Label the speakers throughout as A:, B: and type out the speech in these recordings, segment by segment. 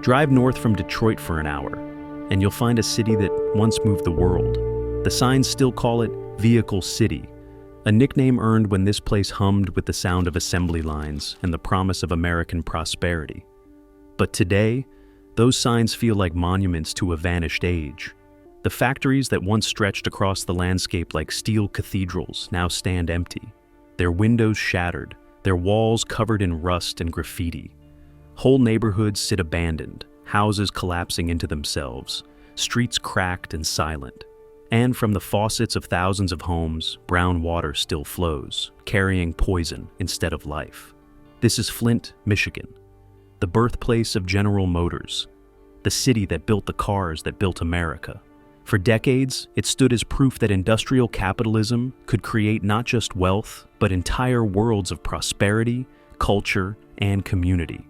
A: Drive north from Detroit for an hour, and you'll find a city that once moved the world. The signs still call it Vehicle City, a nickname earned when this place hummed with the sound of assembly lines and the promise of American prosperity. But today, those signs feel like monuments to a vanished age. The factories that once stretched across the landscape like steel cathedrals now stand empty, their windows shattered, their walls covered in rust and graffiti. Whole neighborhoods sit abandoned, houses collapsing into themselves, streets cracked and silent. And from the faucets of thousands of homes, brown water still flows, carrying poison instead of life. This is Flint, Michigan, the birthplace of General Motors, the city that built the cars that built America. For decades, it stood as proof that industrial capitalism could create not just wealth, but entire worlds of prosperity, culture, and community.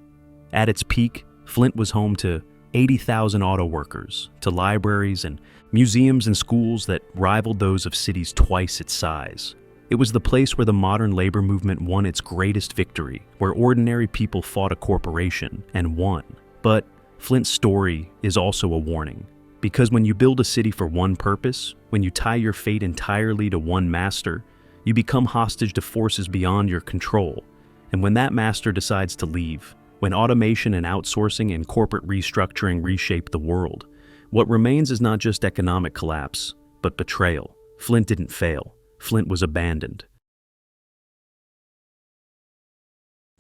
A: At its peak, Flint was home to 80,000 auto workers, to libraries and museums and schools that rivaled those of cities twice its size. It was the place where the modern labor movement won its greatest victory, where ordinary people fought a corporation and won. But Flint's story is also a warning. Because when you build a city for one purpose, when you tie your fate entirely to one master, you become hostage to forces beyond your control. And when that master decides to leave, when automation and outsourcing and corporate restructuring reshape the world, what remains is not just economic collapse, but betrayal. Flint didn't fail. Flint was abandoned.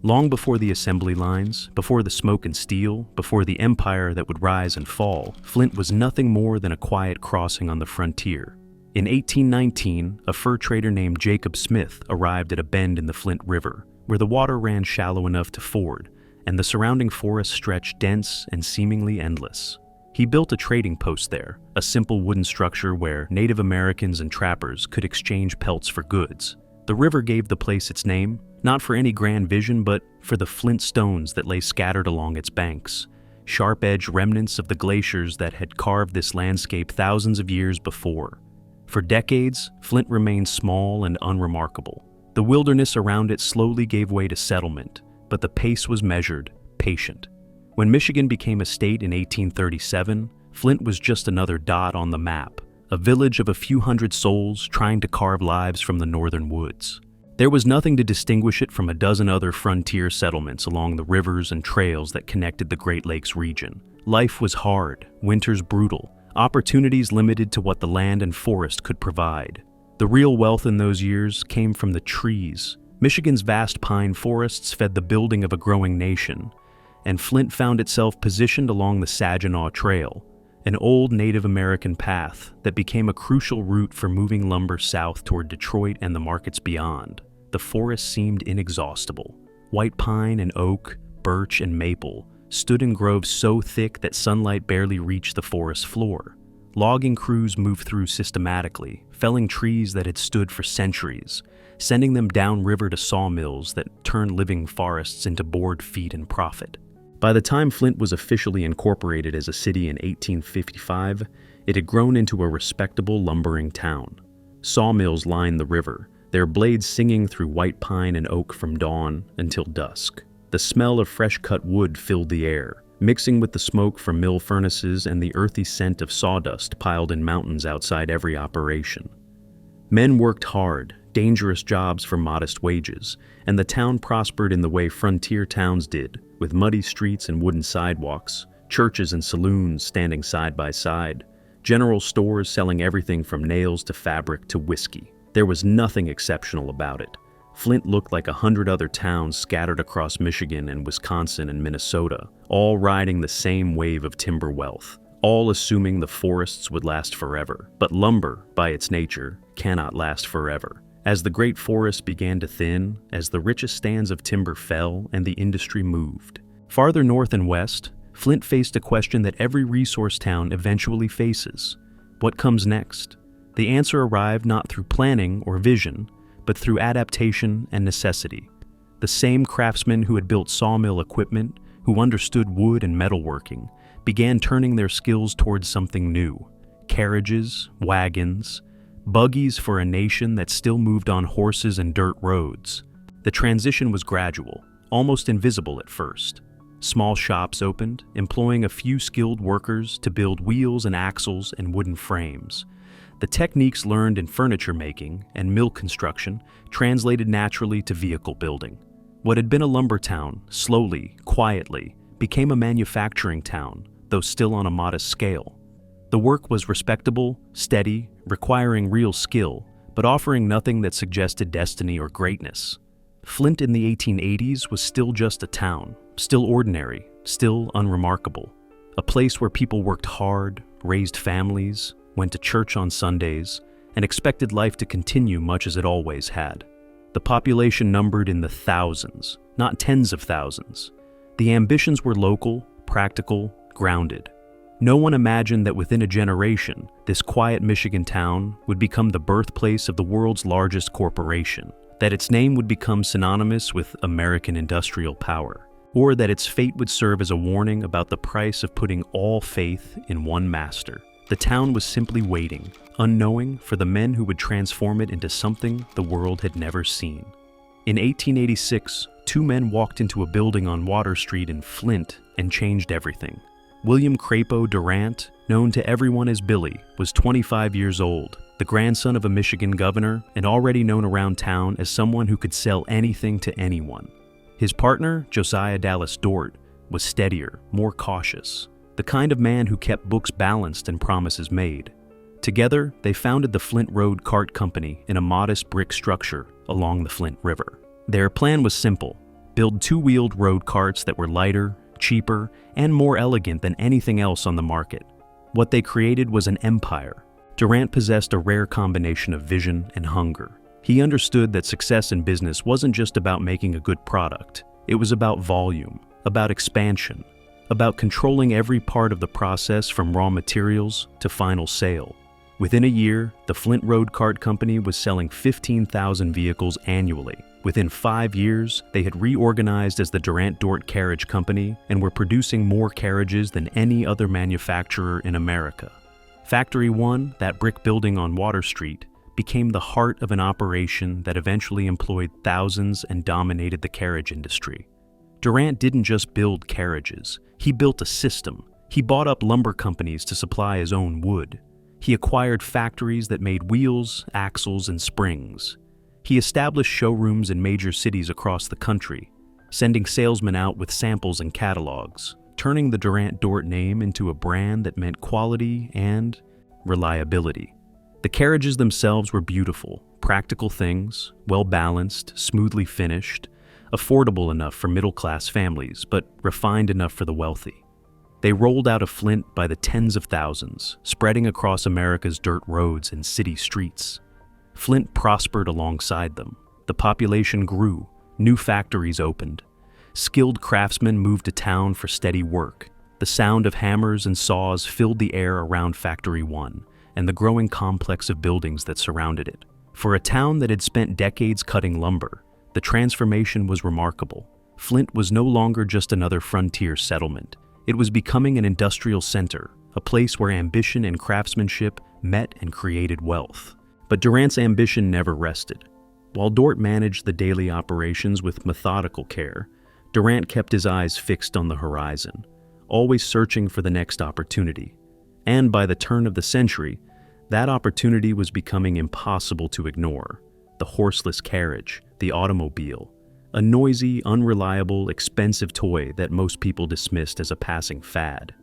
A: Long before the assembly lines, before the smoke and steel, before the empire that would rise and fall, Flint was nothing more than a quiet crossing on the frontier. In 1819, a fur trader named Jacob Smith arrived at a bend in the Flint River, where the water ran shallow enough to ford, and the surrounding forest stretched dense and seemingly endless. He built a trading post there, a simple wooden structure where Native Americans and trappers could exchange pelts for goods. The river gave the place its name, not for any grand vision, but for the flint stones that lay scattered along its banks, sharp-edged remnants of the glaciers that had carved this landscape thousands of years before. For decades, Flint remained small and unremarkable. The wilderness around it slowly gave way to settlement, but the pace was measured, patient. When Michigan became a state in 1837, Flint was just another dot on the map, a village of a few hundred souls trying to carve lives from the northern woods. There was nothing to distinguish it from a dozen other frontier settlements along the rivers and trails that connected the Great Lakes region. Life was hard, winters brutal, opportunities limited to what the land and forest could provide. The real wealth in those years came from the trees. Michigan's vast pine forests fed the building of a growing nation, and Flint found itself positioned along the Saginaw Trail, an old Native American path that became a crucial route for moving lumber south toward Detroit and the markets beyond. The forest seemed inexhaustible. White pine and oak, birch and maple stood in groves so thick that sunlight barely reached the forest floor. Logging crews moved through systematically, felling trees that had stood for centuries, sending them downriver to sawmills that turned living forests into board feet and profit. By the time Flint was officially incorporated as a city in 1855, it had grown into a respectable lumbering town. Sawmills lined the river, their blades singing through white pine and oak from dawn until dusk. The smell of fresh-cut wood filled the air, mixing with the smoke from mill furnaces and the earthy scent of sawdust piled in mountains outside every operation. Men worked hard, dangerous jobs for modest wages, and the town prospered in the way frontier towns did, with muddy streets and wooden sidewalks, churches and saloons standing side by side, general stores selling everything from nails to fabric to whiskey. There was nothing exceptional about it. Flint looked like 100 other towns scattered across Michigan and Wisconsin and Minnesota, all riding the same wave of timber wealth, all assuming the forests would last forever. But lumber, by its nature, cannot last forever. As the great forest began to thin, as the richest stands of timber fell and the industry moved. Farther north and west, Flint faced a question that every resource town eventually faces. What comes next? The answer arrived not through planning or vision, but through adaptation and necessity. The same craftsmen who had built sawmill equipment, who understood wood and metalworking, began turning their skills towards something new. Carriages, wagons, buggies for a nation that still moved on horses and dirt roads. The transition was gradual, almost invisible at first. Small shops opened, employing a few skilled workers to build wheels and axles and wooden frames. The techniques learned in furniture making and mill construction translated naturally to vehicle building. What had been a lumber town, slowly, quietly, became a manufacturing town, though still on a modest scale. The work was respectable, steady, requiring real skill, but offering nothing that suggested destiny or greatness. Flint in the 1880s was still just a town, still ordinary, still unremarkable. A place where people worked hard, raised families, went to church on Sundays, and expected life to continue much as it always had. The population numbered in the thousands, not tens of thousands. The ambitions were local, practical, grounded. No one imagined that within a generation, this quiet Michigan town would become the birthplace of the world's largest corporation, that its name would become synonymous with American industrial power, or that its fate would serve as a warning about the price of putting all faith in one master. The town was simply waiting, unknowing, for the men who would transform it into something the world had never seen. In 1886, two men walked into a building on Water Street in Flint and changed everything. William Crapo Durant, known to everyone as Billy, was 25 years old, the grandson of a Michigan governor and already known around town as someone who could sell anything to anyone. His partner, Josiah Dallas Dort, was steadier, more cautious, the kind of man who kept books balanced and promises made. Together, they founded the Flint Road Cart Company in a modest brick structure along the Flint River. Their plan was simple: build two-wheeled road carts that were lighter, cheaper, and more elegant than anything else on the market. What they created was an empire. Durant possessed a rare combination of vision and hunger. He understood that success in business wasn't just about making a good product. It was about volume, about expansion, about controlling every part of the process from raw materials to final sale. Within a year, the Flint Road Cart Company was selling 15,000 vehicles annually. Within 5 years, they had reorganized as the Durant Dort Carriage Company and were producing more carriages than any other manufacturer in America. Factory 1, that brick building on Water Street, became the heart of an operation that eventually employed thousands and dominated the carriage industry. Durant didn't just build carriages, he built a system. He bought up lumber companies to supply his own wood. He acquired factories that made wheels, axles, and springs. He established showrooms in major cities across the country, sending salesmen out with samples and catalogs, turning the Durant Dort name into a brand that meant quality and reliability. The carriages themselves were beautiful, practical things, well-balanced, smoothly finished, affordable enough for middle-class families, but refined enough for the wealthy. They rolled out of Flint by the tens of thousands, spreading across America's dirt roads and city streets. Flint prospered alongside them. The population grew, new factories opened. Skilled craftsmen moved to town for steady work. The sound of hammers and saws filled the air around Factory 1 and the growing complex of buildings that surrounded it. For a town that had spent decades cutting lumber, the transformation was remarkable. Flint was no longer just another frontier settlement. It was becoming an industrial center, a place where ambition and craftsmanship met and created wealth. But Durant's ambition never rested. While Dort managed the daily operations with methodical care, Durant kept his eyes fixed on the horizon, always searching for the next opportunity. And by the turn of the century, that opportunity was becoming impossible to ignore. The horseless carriage, the automobile, a noisy, unreliable, expensive toy that most people dismissed as a passing fad.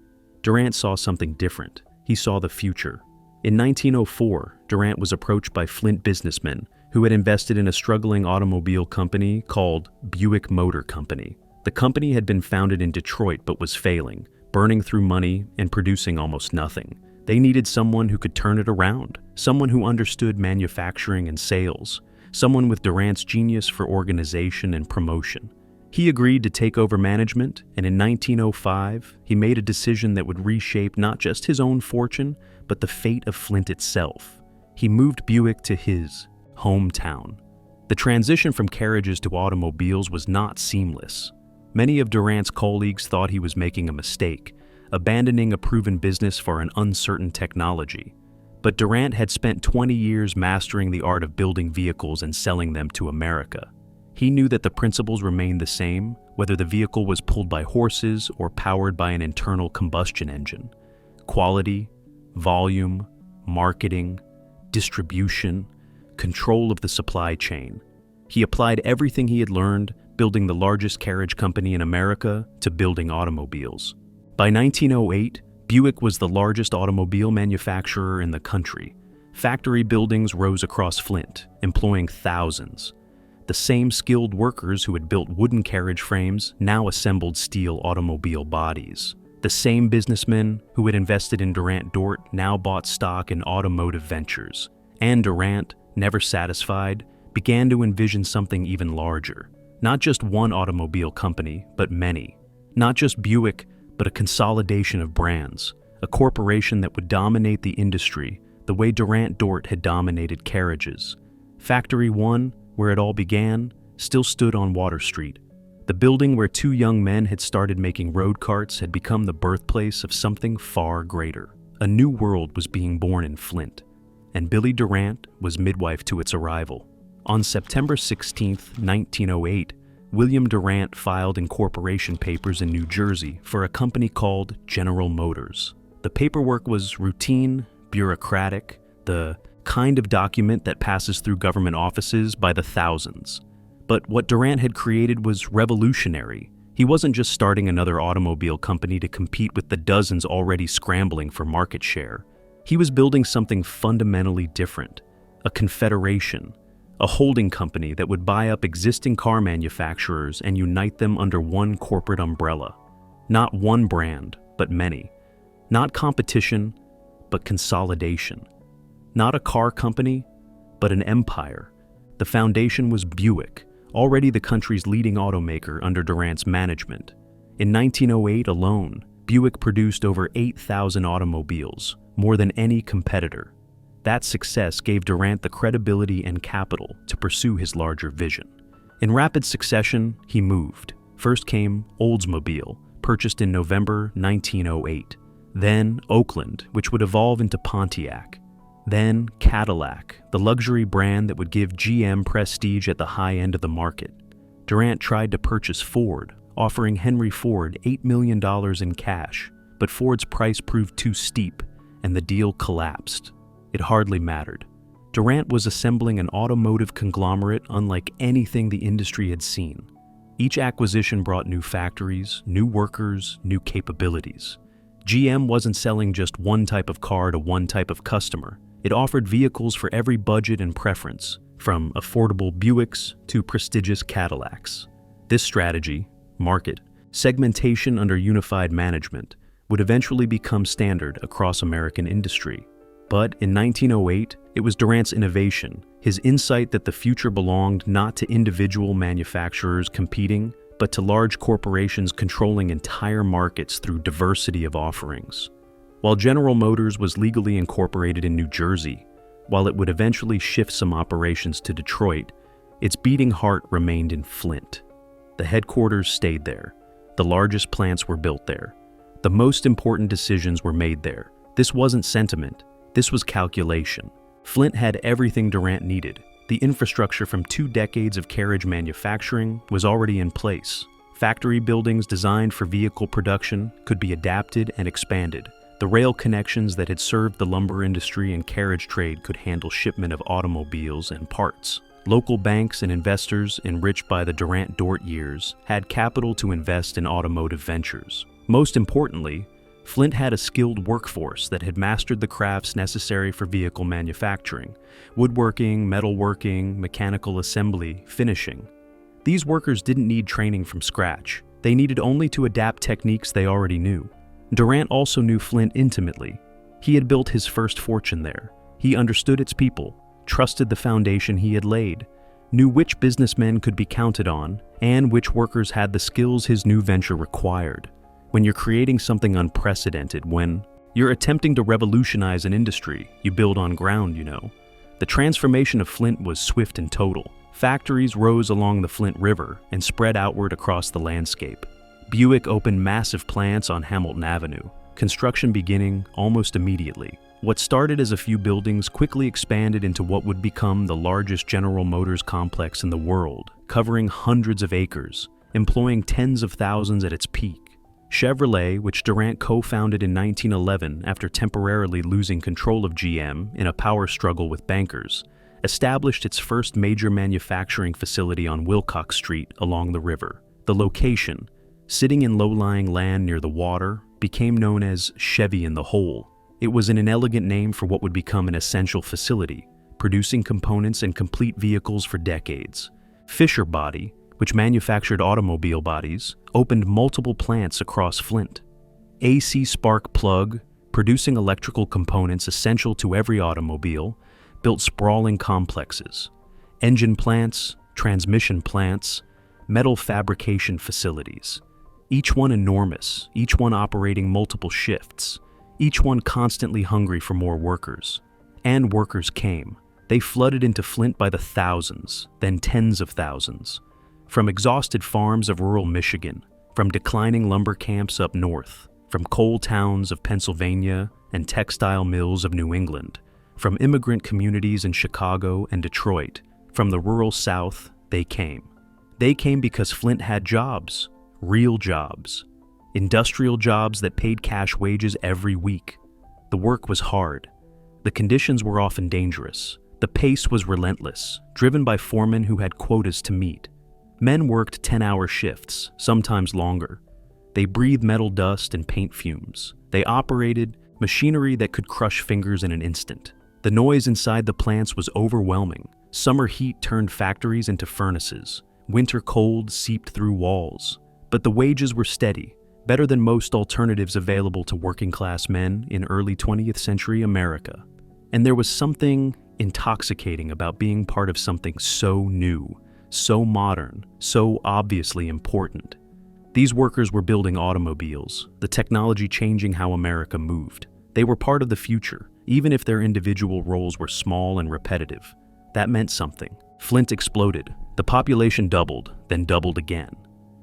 A: Durant saw something different. He saw the future. In 1904, Durant was approached by Flint businessmen who had invested in a struggling automobile company called Buick Motor Company. The company had been founded in Detroit but was failing, burning through money and producing almost nothing. They needed someone who could turn it around, someone who understood manufacturing and sales, someone with Durant's genius for organization and promotion. He agreed to take over management, and in 1905, he made a decision that would reshape not just his own fortune, but the fate of Flint itself. He moved Buick to his hometown. The transition from carriages to automobiles was not seamless. Many of Durant's colleagues thought he was making a mistake, abandoning a proven business for an uncertain technology. But Durant had spent 20 years mastering the art of building vehicles and selling them to America. He knew that the principles remained the same, whether the vehicle was pulled by horses or powered by an internal combustion engine. Quality, volume, marketing, distribution, control of the supply chain. He applied everything he had learned, building the largest carriage company in America, to building automobiles. By 1908, Buick was the largest automobile manufacturer in the country. Factory buildings rose across Flint, employing thousands. The same skilled workers who had built wooden carriage frames now assembled steel automobile bodies. The same businessmen who had invested in Durant Dort now bought stock in automotive ventures. And Durant, never satisfied, began to envision something even larger. Not just one automobile company, but many. Not just Buick, but a consolidation of brands. A corporation that would dominate the industry the way Durant Dort had dominated carriages. Factory 1, where it all began, still stood on Water Street. The building where two young men had started making road carts had become the birthplace of something far greater. A new world was being born in Flint, and Billy Durant was midwife to its arrival. On September 16, 1908, William Durant filed incorporation papers in New Jersey for a company called General Motors. The paperwork was routine, bureaucratic, the kind of document that passes through government offices by the thousands. But what Durant had created was revolutionary. He wasn't just starting another automobile company to compete with the dozens already scrambling for market share. He was building something fundamentally different, a confederation, a holding company that would buy up existing car manufacturers and unite them under one corporate umbrella. Not one brand, but many. Not competition, but consolidation. Not a car company, but an empire. The foundation was Buick, already the country's leading automaker under Durant's management. In 1908 alone, Buick produced over 8,000 automobiles, more than any competitor. That success gave Durant the credibility and capital to pursue his larger vision. In rapid succession, he moved. First came Oldsmobile, purchased in November 1908. Then Oakland, which would evolve into Pontiac. Then Cadillac, the luxury brand that would give GM prestige at the high end of the market. Durant tried to purchase Ford, offering Henry Ford $8 million in cash, but Ford's price proved too steep, and the deal collapsed. It hardly mattered. Durant was assembling an automotive conglomerate unlike anything the industry had seen. Each acquisition brought new factories, new workers, new capabilities. GM wasn't selling just one type of car to one type of customer. It offered vehicles for every budget and preference, from affordable Buicks to prestigious Cadillacs. This strategy, market, segmentation under unified management, would eventually become standard across American industry. But in 1908, it was Durant's innovation, his insight that the future belonged not to individual manufacturers competing, but to large corporations controlling entire markets through diversity of offerings. While General Motors was legally incorporated in New Jersey, while it would eventually shift some operations to Detroit, its beating heart remained in Flint. The headquarters stayed there. The largest plants were built there. The most important decisions were made there. This wasn't sentiment. This was calculation. Flint had everything Durant needed. The infrastructure from 2 decades of carriage manufacturing was already in place. Factory buildings designed for vehicle production could be adapted and expanded. The rail connections that had served the lumber industry and carriage trade could handle shipment of automobiles and parts. Local banks and investors, enriched by the Durant Dort years, had capital to invest in automotive ventures. Most importantly, Flint had a skilled workforce that had mastered the crafts necessary for vehicle manufacturing: woodworking, metalworking, mechanical assembly, finishing. These workers didn't need training from scratch. They needed only to adapt techniques they already knew. Durant also knew Flint intimately. He had built his first fortune there. He understood its people, trusted the foundation he had laid, knew which businessmen could be counted on, and which workers had the skills his new venture required. When you're creating something unprecedented, when you're attempting to revolutionize an industry, you build on ground, you know. The transformation of Flint was swift and total. Factories rose along the Flint River and spread outward across the landscape. Buick opened massive plants on Hamilton Avenue, construction beginning almost immediately. What started as a few buildings quickly expanded into what would become the largest General Motors complex in the world, covering hundreds of acres, employing tens of thousands at its peak. Chevrolet, which Durant co-founded in 1911 after temporarily losing control of GM in a power struggle with bankers, established its first major manufacturing facility on Wilcox Street along the river. The location, sitting in low-lying land near the water, became known as Chevy in the Hole. It was an inelegant name for what would become an essential facility, producing components and complete vehicles for decades. Fisher Body, which manufactured automobile bodies, opened multiple plants across Flint. AC Spark Plug, producing electrical components essential to every automobile, built sprawling complexes. Engine plants, transmission plants, metal fabrication facilities. Each one enormous, each one operating multiple shifts, each one constantly hungry for more workers. And workers came. They flooded into Flint by the thousands, then tens of thousands. From exhausted farms of rural Michigan, from declining lumber camps up north, from coal towns of Pennsylvania and textile mills of New England, from immigrant communities in Chicago and Detroit, from the rural South, they came. They came because Flint had jobs, real jobs, industrial jobs that paid cash wages every week. The work was hard. The conditions were often dangerous. The pace was relentless, driven by foremen who had quotas to meet. Men worked 10-hour shifts, sometimes longer. They breathed metal dust and paint fumes. They operated machinery that could crush fingers in an instant. The noise inside the plants was overwhelming. Summer heat turned factories into furnaces. Winter cold seeped through walls. But the wages were steady, better than most alternatives available to working-class men in early 20th century America. And there was something intoxicating about being part of something so new, so modern, so obviously important. These workers were building automobiles, the technology changing how America moved. They were part of the future, even if their individual roles were small and repetitive. That meant something. Flint exploded. The population doubled, then doubled again.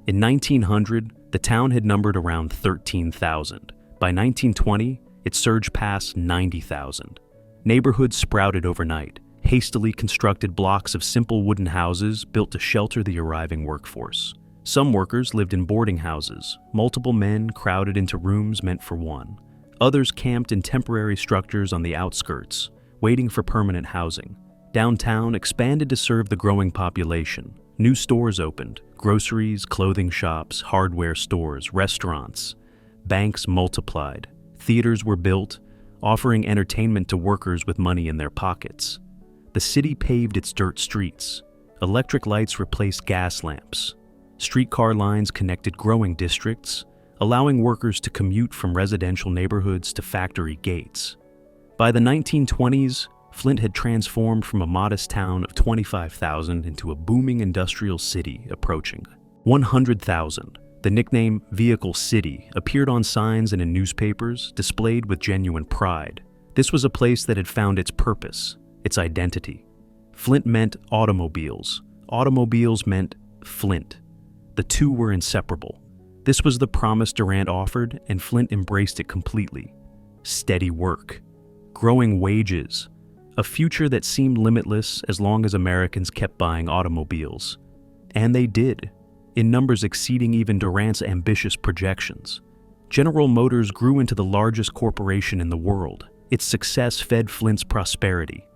A: In 1900, the town had numbered around 13,000. By 1920, it surged past 90,000. Neighborhoods sprouted overnight. Hastily constructed blocks of simple wooden houses built to shelter the arriving workforce. Some workers lived in boarding houses, multiple men crowded into rooms meant for one. Others camped in temporary structures on the outskirts, waiting for permanent housing. Downtown expanded to serve the growing population. New stores opened, groceries, clothing shops, hardware stores, restaurants. Banks multiplied. Theaters were built, offering entertainment to workers with money in their pockets. The city paved its dirt streets. Electric lights replaced gas lamps. Streetcar lines connected growing districts, allowing workers to commute from residential neighborhoods to factory gates. By the 1920s, Flint had transformed from a modest town of 25,000 into a booming industrial city approaching 100,000. The nickname Vehicle City appeared on signs and in newspapers, displayed with genuine pride. This was a place that had found its purpose, its identity. Flint meant automobiles. Automobiles meant Flint. The two were inseparable. This was the promise Durant offered, and Flint embraced it completely. Steady work, growing wages, a future that seemed limitless as long as Americans kept buying automobiles. And they did, in numbers exceeding even Durant's ambitious projections. General Motors grew into the largest corporation in the world. Its success fed Flint's prosperity.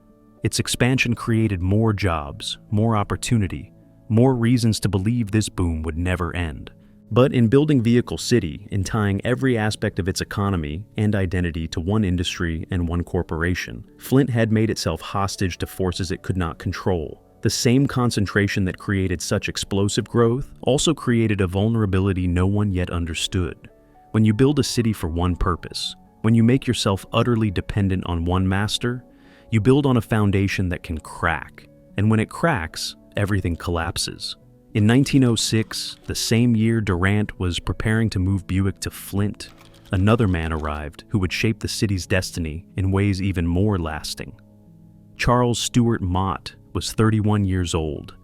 A: Its expansion created more jobs, more opportunity, more reasons to believe this boom would never end. But in building Vehicle City, in tying every aspect of its economy and identity to one industry and one corporation, Flint had made itself hostage to forces it could not control. The same concentration that created such explosive growth also created a vulnerability no one yet understood. When you build a city for one purpose, when you make yourself utterly dependent on one master, you build on a foundation that can crack. And when it cracks, everything collapses. In 1906, the same year Durant was preparing to move Buick to Flint, another man arrived who would shape the city's destiny in ways even more lasting. Charles Stewart Mott was 31 years old,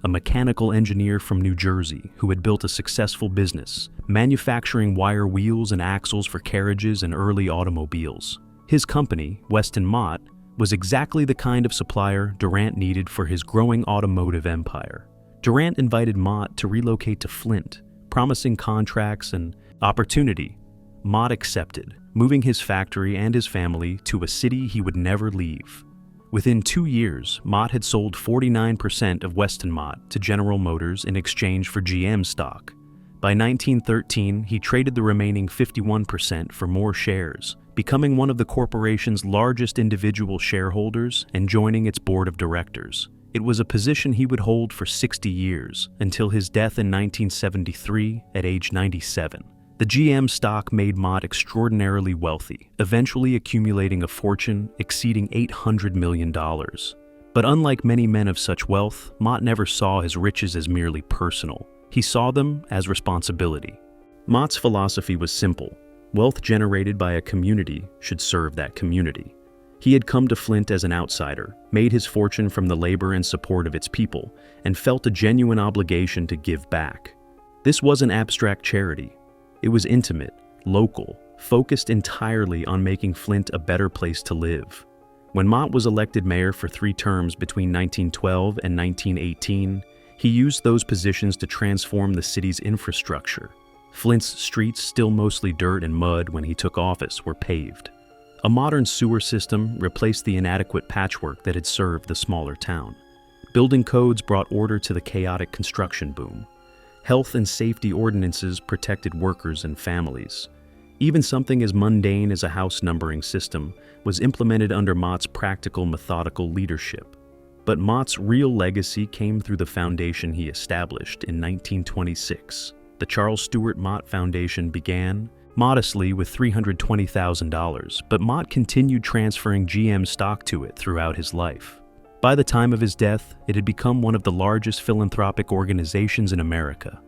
A: a mechanical engineer from New Jersey who had built a successful business, manufacturing wire wheels and axles for carriages and early automobiles. His company, Weston Mott, was exactly the kind of supplier Durant needed for his growing automotive empire. Durant invited Mott to relocate to Flint, promising contracts and opportunity. Mott accepted, moving his factory and his family to a city he would never leave. Within 2 years, Mott had sold 49% of Weston Mott to General Motors in exchange for GM stock. By 1913, he traded the remaining 51% for more shares, becoming one of the corporation's largest individual shareholders and joining its board of directors. It was a position he would hold for 60 years, until his death in 1973 at age 97. The GM stock made Mott extraordinarily wealthy, eventually accumulating a fortune exceeding $800 million. But unlike many men of such wealth, Mott never saw his riches as merely personal. He saw them as responsibility. Mott's philosophy was simple. Wealth generated by a community should serve that community. He had come to Flint as an outsider, made his fortune from the labor and support of its people, and felt a genuine obligation to give back. This wasn't abstract charity. It was intimate, local, focused entirely on making Flint a better place to live. When Mott was elected mayor for 3 terms between 1912 and 1918, he used those positions to transform the city's infrastructure. Flint's streets, still mostly dirt and mud when he took office, were paved. A modern sewer system replaced the inadequate patchwork that had served the smaller town. Building codes brought order to the chaotic construction boom. Health and safety ordinances protected workers and families. Even something as mundane as a house numbering system was implemented under Mott's practical, methodical leadership. But Mott's real legacy came through the foundation he established in 1926. The Charles Stewart Mott Foundation began modestly with $320,000, but Mott continued transferring GM stock to it throughout his life. By the time of his death, it had become one of the largest philanthropic organizations in America.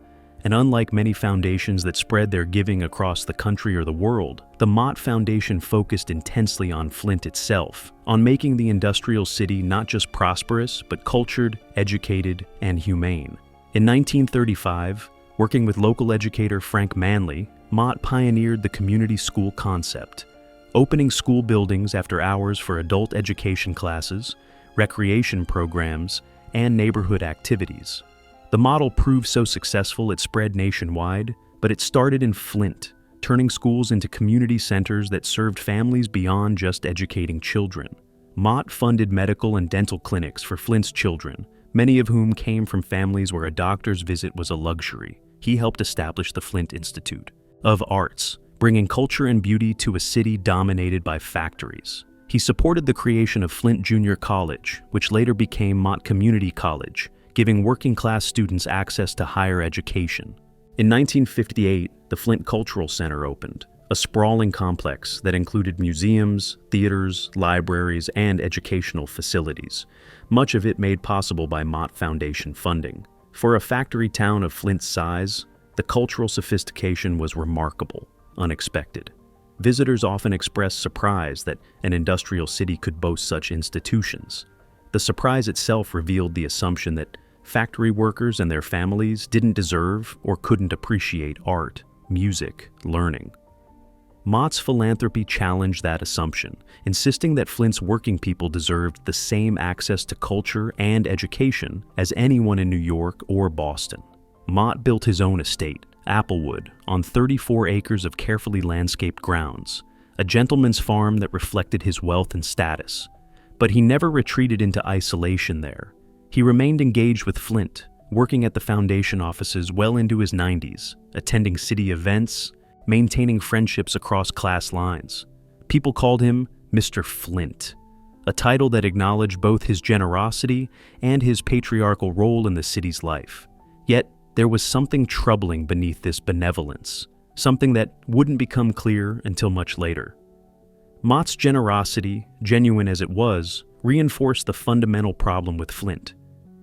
A: And unlike many foundations that spread their giving across the country or the world, the Mott Foundation focused intensely on Flint itself, on making the industrial city not just prosperous, but cultured, educated, and humane. In 1935, working with local educator Frank Manley, Mott pioneered the community school concept, opening school buildings after hours for adult education classes, recreation programs, and neighborhood activities. The model proved so successful it spread nationwide, but it started in Flint, turning schools into community centers that served families beyond just educating children. Mott funded medical and dental clinics for Flint's children, many of whom came from families where a doctor's visit was a luxury. He helped establish the Flint Institute of Arts, bringing culture and beauty to a city dominated by factories. He supported the creation of Flint Junior College, which later became Mott Community College, giving working-class students access to higher education. In 1958, the Flint Cultural Center opened, a sprawling complex that included museums, theaters, libraries, and educational facilities, much of it made possible by Mott Foundation funding. For a factory town of Flint's size, the cultural sophistication was remarkable, unexpected. Visitors often expressed surprise that an industrial city could boast such institutions. The surprise itself revealed the assumption that factory workers and their families didn't deserve or couldn't appreciate art, music, learning. Mott's philanthropy challenged that assumption, insisting that Flint's working people deserved the same access to culture and education as anyone in New York or Boston. Mott built his own estate, Applewood, on 34 acres of carefully landscaped grounds, a gentleman's farm that reflected his wealth and status. But he never retreated into isolation there. He remained engaged with Flint, working at the foundation offices well into his 90s, attending city events, maintaining friendships across class lines. People called him Mr. Flint, a title that acknowledged both his generosity and his patriarchal role in the city's life. Yet, there was something troubling beneath this benevolence, something that wouldn't become clear until much later. Mott's generosity, genuine as it was, reinforced the fundamental problem with Flint: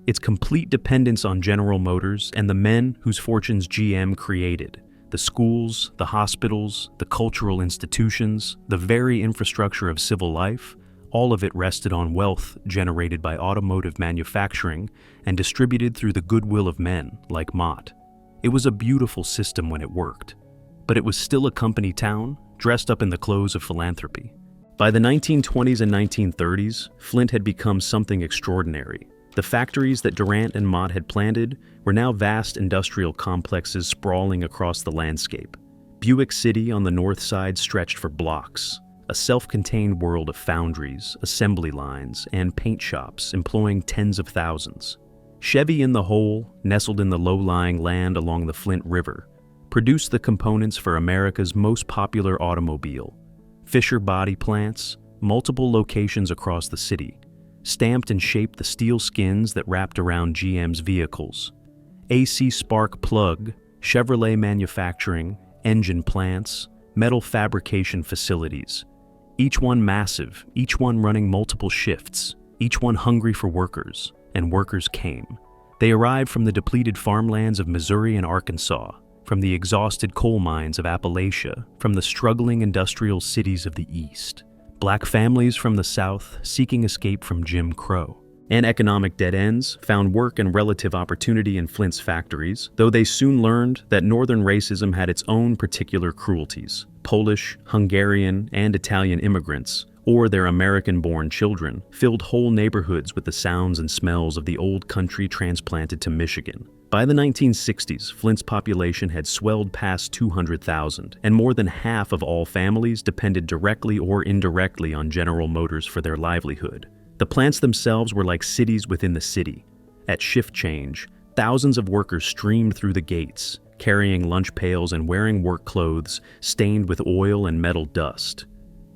A: its complete dependence on General Motors and the men whose fortunes GM created. The schools, the hospitals, the cultural institutions, the very infrastructure of civil life, all of it rested on wealth generated by automotive manufacturing and distributed through the goodwill of men like Mott. It was a beautiful system when it worked, but it was still a company town dressed up in the clothes of philanthropy. By the 1920s and 1930s, Flint had become something extraordinary. The factories that Durant and Mott had planted were now vast industrial complexes sprawling across the landscape. Buick City on the north side stretched for blocks, a self-contained world of foundries, assembly lines, and paint shops employing tens of thousands. Chevy in the Hole, nestled in the low-lying land along the Flint River, produced the components for America's most popular automobile. Fisher body plants, multiple locations across the city, stamped and shaped the steel skins that wrapped around GM's vehicles. AC Spark Plug, Chevrolet manufacturing, engine plants, metal fabrication facilities. Each one massive, each one running multiple shifts, each one hungry for workers, and workers came. They arrived from the depleted farmlands of Missouri and Arkansas, from the exhausted coal mines of Appalachia, from the struggling industrial cities of the East. Black families from the South seeking escape from Jim Crow. And economic dead ends found work and relative opportunity in Flint's factories, though they soon learned that Northern racism had its own particular cruelties. Polish, Hungarian, and Italian immigrants, or their American-born children, filled whole neighborhoods with the sounds and smells of the old country transplanted to Michigan. By the 1960s, Flint's population had swelled past 200,000, and more than half of all families depended directly or indirectly on General Motors for their livelihood. The plants themselves were like cities within the city. At shift change, thousands of workers streamed through the gates, carrying lunch pails and wearing work clothes stained with oil and metal dust.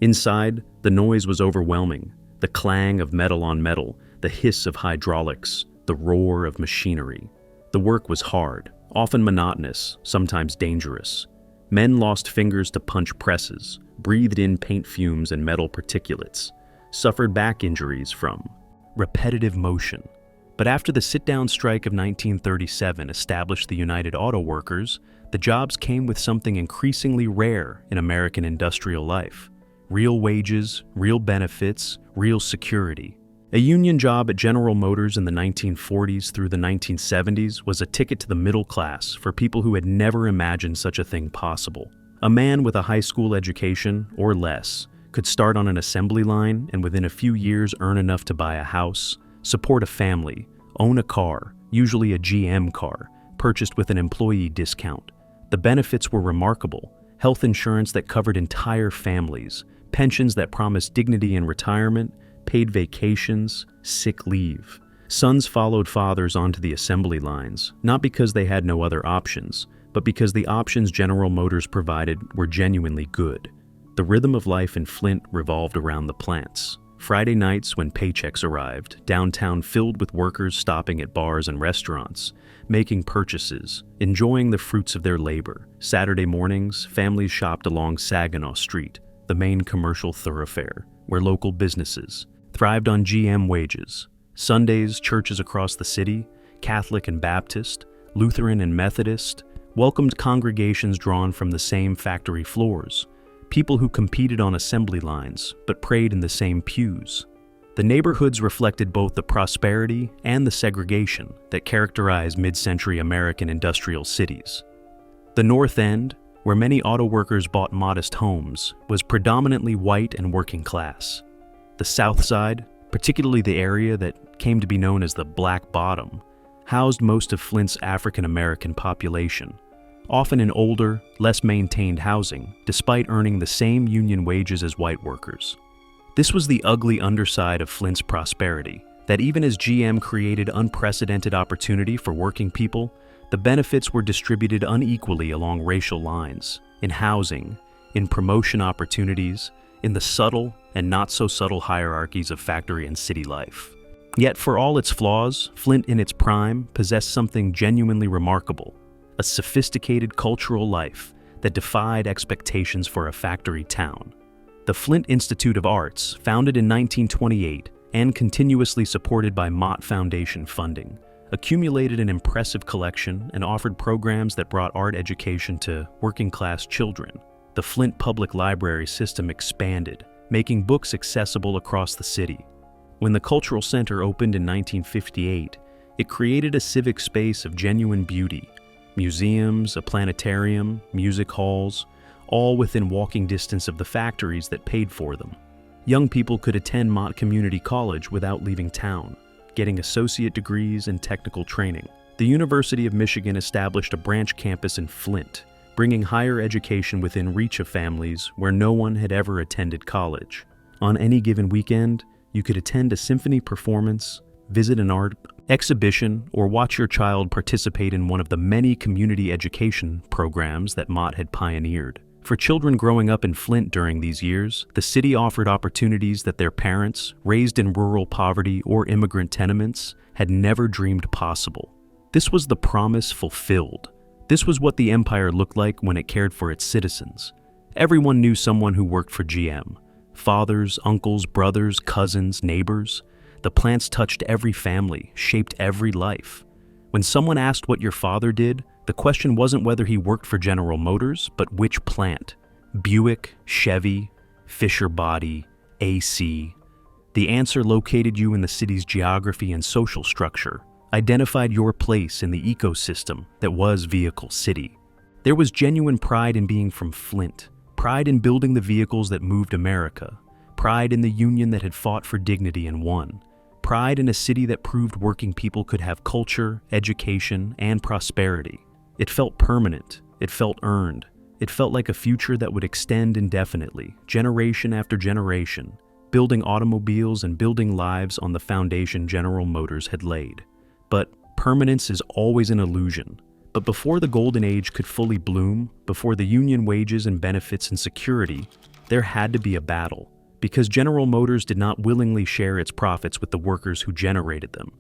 A: Inside, the noise was overwhelming. The clang of metal on metal, the hiss of hydraulics, the roar of machinery. The work was hard, often monotonous, sometimes dangerous. Men lost fingers to punch presses, breathed in paint fumes and metal particulates, suffered back injuries from repetitive motion. But after the sit-down strike of 1937 established the United Auto Workers, the jobs came with something increasingly rare in American industrial life: real wages, real benefits, real security. A union job at General Motors in the 1940s through the 1970s was a ticket to the middle class for people who had never imagined such a thing possible. A man with a high school education, or less, could start on an assembly line and within a few years earn enough to buy a house, support a family, own a car, usually a GM car, purchased with an employee discount. The benefits were remarkable: health insurance that covered entire families, pensions that promised dignity in retirement, paid vacations, sick leave. Sons followed fathers onto the assembly lines, not because they had no other options, but because the options General Motors provided were genuinely good. The rhythm of life in Flint revolved around the plants. Friday nights, when paychecks arrived, downtown filled with workers stopping at bars and restaurants, making purchases, enjoying the fruits of their labor. Saturday mornings, families shopped along Saginaw Street, the main commercial thoroughfare, where local businesses thrived on GM wages. Sundays, churches across the city, Catholic and Baptist, Lutheran and Methodist, welcomed congregations drawn from the same factory floors, people who competed on assembly lines but prayed in the same pews. The neighborhoods reflected both the prosperity and the segregation that characterized mid-century American industrial cities. The North End, where many auto workers bought modest homes, was predominantly white and working class. The South Side, particularly the area that came to be known as the Black Bottom, housed most of Flint's African American population, often in older, less maintained housing, despite earning the same union wages as white workers. This was the ugly underside of Flint's prosperity, that even as GM created unprecedented opportunity for working people, the benefits were distributed unequally along racial lines, in housing, in promotion opportunities, in the subtle and not-so-subtle hierarchies of factory and city life. Yet for all its flaws, Flint in its prime possessed something genuinely remarkable: a sophisticated cultural life that defied expectations for a factory town. The Flint Institute of Arts, founded in 1928 and continuously supported by Mott Foundation funding, accumulated an impressive collection and offered programs that brought art education to working-class children. The Flint Public Library system expanded, making books accessible across the city. When the Cultural Center opened in 1958, it created a civic space of genuine beauty: museums, a planetarium, music halls, all within walking distance of the factories that paid for them. Young people could attend Mott Community College without leaving town. getting associate degrees and technical training. The University of Michigan established a branch campus in Flint, bringing higher education within reach of families where no one had ever attended college. On any given weekend, you could attend a symphony performance, visit an art exhibition, or watch your child participate in one of the many community education programs that Mott had pioneered. For children growing up in Flint during these years, the city offered opportunities that their parents, raised in rural poverty or immigrant tenements, had never dreamed possible. This was the promise fulfilled. This was what the empire looked like when it cared for its citizens. Everyone knew someone who worked for GM. Fathers, uncles, brothers, cousins, neighbors. The plants touched every family, shaped every life. When someone asked what your father did, the question wasn't whether he worked for General Motors, but which plant. Buick, Chevy, Fisher Body, AC. The answer located you in the city's geography and social structure, identified your place in the ecosystem that was Vehicle City. There was genuine pride in being from Flint, pride in building the vehicles that moved America, pride in the union that had fought for dignity and won, pride in a city that proved working people could have culture, education, and prosperity. It felt permanent. It felt earned. It felt like a future that would extend indefinitely, generation after generation, building automobiles and building lives on the foundation General Motors had laid. But permanence is always an illusion. But before the golden age could fully bloom, before the union wages and benefits and security, there had to be a battle. Because General Motors did not willingly share its profits with the workers who generated them.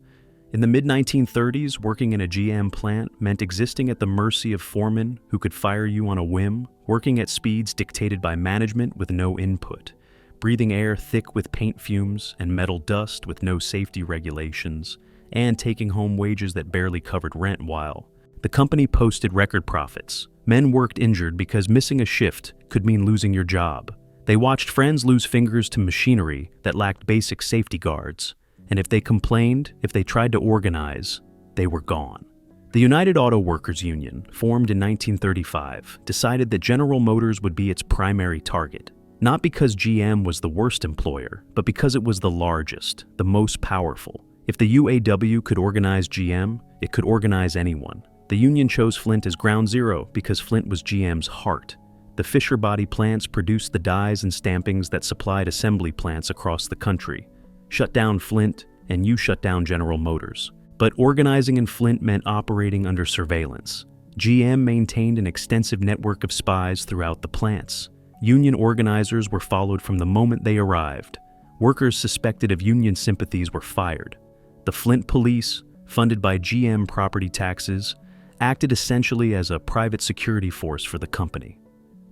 A: In the mid-1930s, working in a GM plant meant existing at the mercy of foremen who could fire you on a whim, working at speeds dictated by management with no input, breathing air thick with paint fumes and metal dust with no safety regulations, and taking home wages that barely covered rent while the company posted record profits. Men worked injured because missing a shift could mean losing your job. They watched friends lose fingers to machinery that lacked basic safety guards, and if they complained, if they tried to organize, they were gone. The United Auto Workers Union, formed in 1935, decided that General Motors would be its primary target, not because GM was the worst employer, but because it was the largest, the most powerful. If the UAW could organize GM, it could organize anyone. The union chose Flint as ground zero because Flint was GM's heart. The Fisher Body plants produced the dies and stampings that supplied assembly plants across the country. Shut down Flint, and you shut down General Motors. But organizing in Flint meant operating under surveillance. GM maintained an extensive network of spies throughout the plants. Union organizers were followed from the moment they arrived. Workers suspected of union sympathies were fired. The Flint police, funded by GM property taxes, acted essentially as a private security force for the company.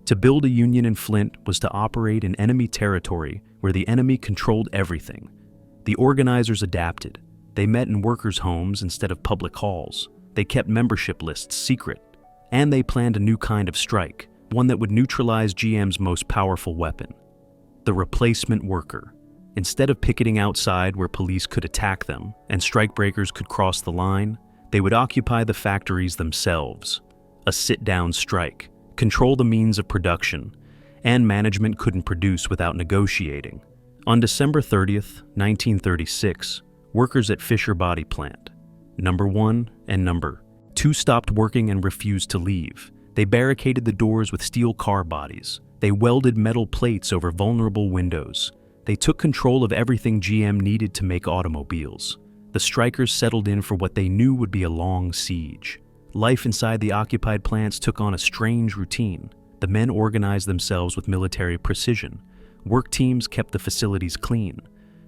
A: To build a union in Flint was to operate in enemy territory where the enemy controlled everything. The organizers adapted. They met in workers' homes instead of public halls. They kept membership lists secret. And they planned a new kind of strike, one that would neutralize GM's most powerful weapon, the replacement worker. Instead of picketing outside where police could attack them and strikebreakers could cross the line, they would occupy the factories themselves. A sit-down strike. Control the means of production, and management couldn't produce without negotiating. On December 30th, 1936, workers at Fisher Body Plant, number 1 and number 2, stopped working and refused to leave. They barricaded the doors with steel car bodies. They welded metal plates over vulnerable windows. They took control of everything GM needed to make automobiles. The strikers settled in for what they knew would be a long siege. Life inside the occupied plants took on a strange routine. The men organized themselves with military precision. Work teams kept the facilities clean.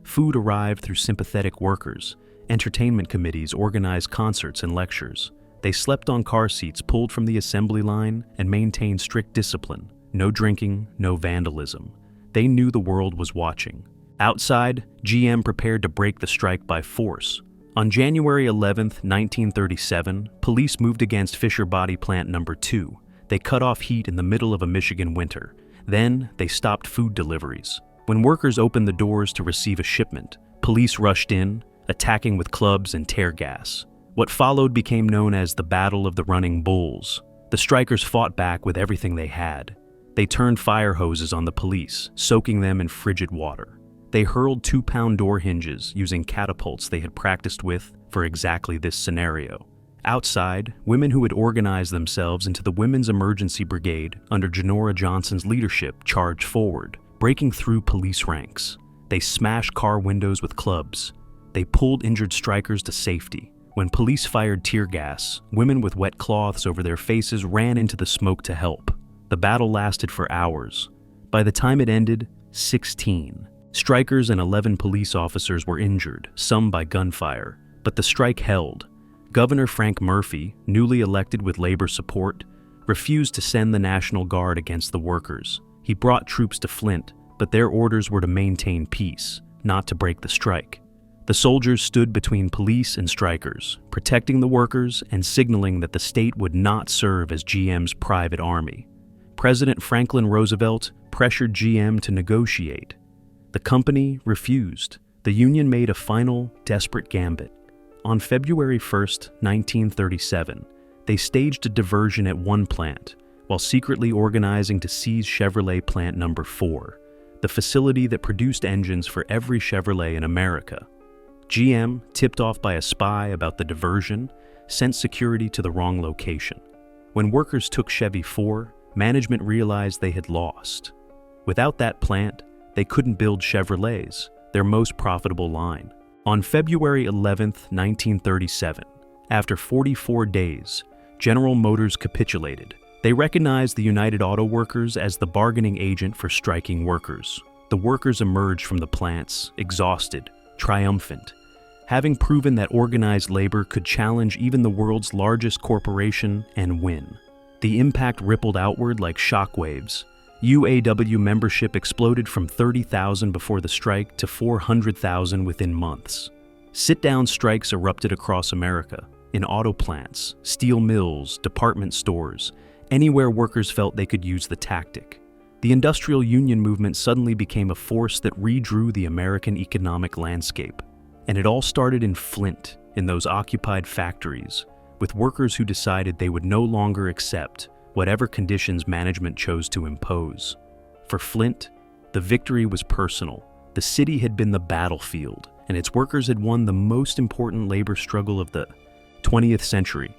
A: Food arrived through sympathetic workers. Entertainment committees organized concerts and lectures. They slept on car seats pulled from the assembly line and maintained strict discipline. No drinking, no vandalism. They knew the world was watching. Outside, GM prepared to break the strike by force. On January 11, 1937, police moved against Fisher Body Plant number 2. They cut off heat in the middle of a Michigan winter. Then, they stopped food deliveries. When workers opened the doors to receive a shipment, police rushed in, attacking with clubs and tear gas. What followed became known as the Battle of the Running Bulls. The strikers fought back with everything they had. They turned fire hoses on the police, soaking them in frigid water. They hurled 2-pound door hinges using catapults they had practiced with for exactly this scenario. Outside, women who had organized themselves into the Women's Emergency Brigade under Janora Johnson's leadership charged forward, breaking through police ranks. They smashed car windows with clubs. They pulled injured strikers to safety. When police fired tear gas, women with wet cloths over their faces ran into the smoke to help. The battle lasted for hours. By the time it ended, 16 strikers and 11 police officers were injured, some by gunfire. But the strike held. Governor Frank Murphy, newly elected with labor support, refused to send the National Guard against the workers. He brought troops to Flint, but their orders were to maintain peace, not to break the strike. The soldiers stood between police and strikers, protecting the workers and signaling that the state would not serve as GM's private army. President Franklin Roosevelt pressured GM to negotiate. The company refused. The union made a final, desperate gambit. On February 1, 1937, they staged a diversion at one plant, while secretly organizing to seize Chevrolet Plant No. 4, the facility that produced engines for every Chevrolet in America. GM, tipped off by a spy about the diversion, sent security to the wrong location. When workers took Chevy 4, management realized they had lost. Without that plant, they couldn't build Chevrolets, their most profitable line. On February 11, 1937, after 44 days, General Motors capitulated. They recognized the United Auto Workers as the bargaining agent for striking workers. The workers emerged from the plants, exhausted, triumphant, having proven that organized labor could challenge even the world's largest corporation and win. The impact rippled outward like shockwaves. UAW membership exploded from 30,000 before the strike to 400,000 within months. Sit-down strikes erupted across America, in auto plants, steel mills, department stores, anywhere workers felt they could use the tactic. The industrial union movement suddenly became a force that redrew the American economic landscape. And it all started in Flint, in those occupied factories, with workers who decided they would no longer accept whatever conditions management chose to impose. For Flint, the victory was personal. The city had been the battlefield, and its workers had won the most important labor struggle of the 20th century.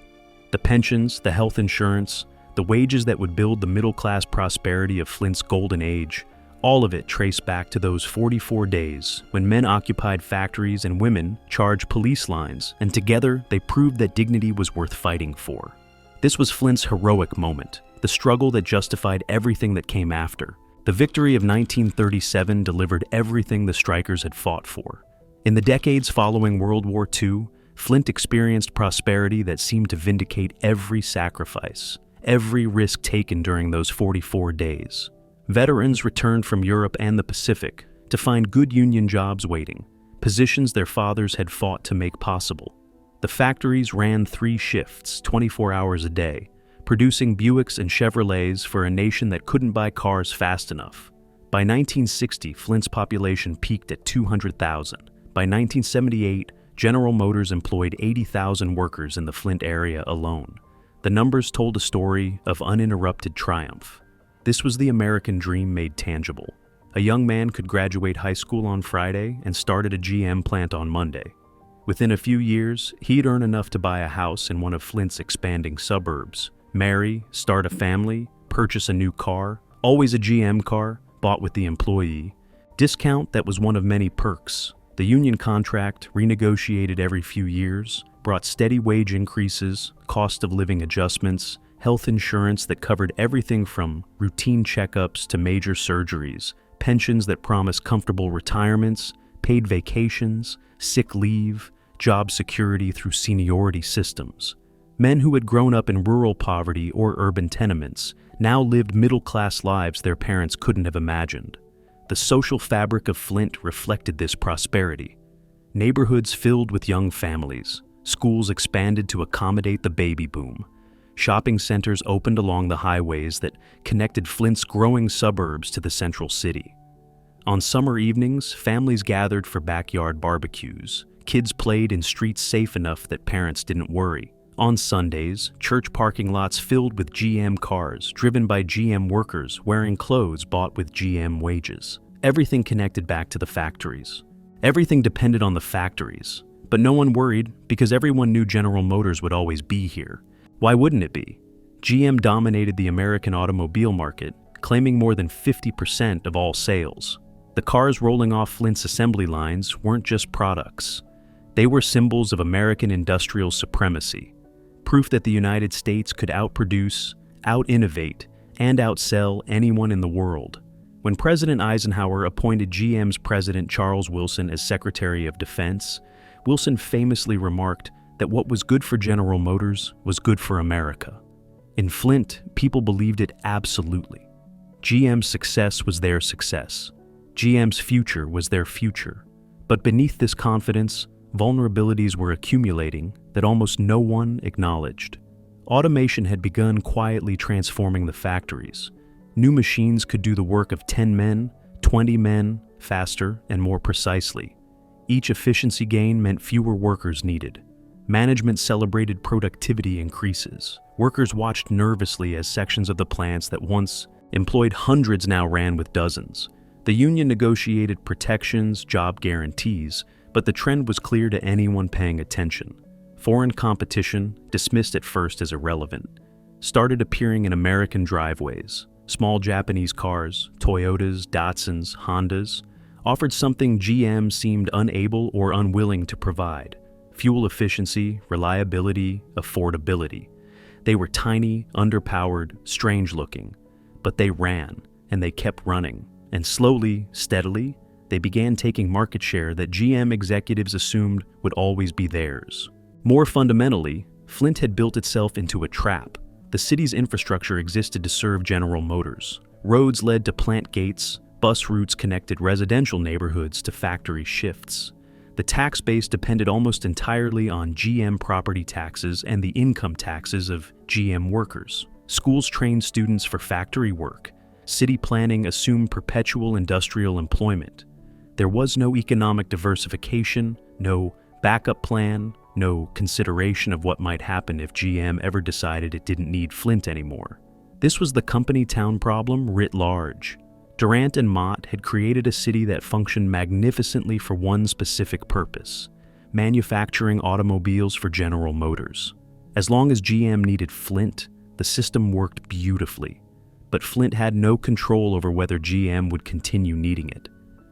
A: The pensions, the health insurance, the wages that would build the middle-class prosperity of Flint's golden age, all of it traced back to those 44 days when men occupied factories and women charged police lines, and together they proved that dignity was worth fighting for. This was Flint's heroic moment, the struggle that justified everything that came after. The victory of 1937 delivered everything the strikers had fought for. In the decades following World War II, Flint experienced prosperity that seemed to vindicate every sacrifice, every risk taken during those 44 days. Veterans returned from Europe and the Pacific to find good union jobs waiting, positions their fathers had fought to make possible. The factories ran 3 shifts, 24 hours a day, producing Buicks and Chevrolets for a nation that couldn't buy cars fast enough. By 1960, Flint's population peaked at 200,000. By 1978, General Motors employed 80,000 workers in the Flint area alone. The numbers told a story of uninterrupted triumph. This was the American dream made tangible. A young man could graduate high school on Friday and start at a GM plant on Monday. Within a few years, he'd earn enough to buy a house in one of Flint's expanding suburbs, marry, start a family, purchase a new car, always a GM car, bought with the employee. Discount that was one of many perks. The union contract, renegotiated every few years, brought steady wage increases, cost of living adjustments, health insurance that covered everything from routine checkups to major surgeries, pensions that promised comfortable retirements, paid vacations, sick leave, job security through seniority systems. Men who had grown up in rural poverty or urban tenements now lived middle-class lives their parents couldn't have imagined. The social fabric of Flint reflected this prosperity. Neighborhoods filled with young families, schools expanded to accommodate the baby boom. Shopping centers opened along the highways that connected Flint's growing suburbs to the central city. On summer evenings, families gathered for backyard barbecues. Kids played in streets safe enough that parents didn't worry. On Sundays, church parking lots filled with GM cars driven by GM workers wearing clothes bought with GM wages. Everything connected back to the factories. Everything depended on the factories, but no one worried because everyone knew General Motors would always be here. Why wouldn't it be? GM dominated the American automobile market, claiming more than 50% of all sales. The cars rolling off Flint's assembly lines weren't just products. They were symbols of American industrial supremacy, proof that the United States could outproduce, out-innovate, and outsell anyone in the world. When President Eisenhower appointed GM's president Charles Wilson as Secretary of Defense, Wilson famously remarked that what was good for General Motors was good for America. In Flint, people believed it absolutely. GM's success was their success. GM's future was their future. But beneath this confidence, vulnerabilities were accumulating that almost no one acknowledged. Automation had begun quietly transforming the factories. New machines could do the work of 10 men, 20 men, faster and more precisely. Each efficiency gain meant fewer workers needed. Management celebrated productivity increases. Workers watched nervously as sections of the plants that once employed hundreds now ran with dozens. The union negotiated protections, job guarantees, but the trend was clear to anyone paying attention. Foreign competition, dismissed at first as irrelevant, started appearing in American driveways. Small Japanese cars, Toyotas, Datsuns, Hondas, offered something GM seemed unable or unwilling to provide: fuel efficiency, reliability, affordability. They were tiny, underpowered, strange-looking, but they ran, and they kept running, and slowly, steadily, they began taking market share that GM executives assumed would always be theirs. More fundamentally, Flint had built itself into a trap. The city's infrastructure existed to serve General Motors. Roads led to plant gates, bus routes connected residential neighborhoods to factory shifts. The tax base depended almost entirely on GM property taxes and the income taxes of GM workers. Schools trained students for factory work. City planning assumed perpetual industrial employment. There was no economic diversification, no backup plan, no consideration of what might happen if GM ever decided it didn't need Flint anymore. This was the company-town problem writ large. Durant and Mott had created a city that functioned magnificently for one specific purpose: manufacturing automobiles for General Motors. As long as GM needed Flint, the system worked beautifully. But Flint had no control over whether GM would continue needing it.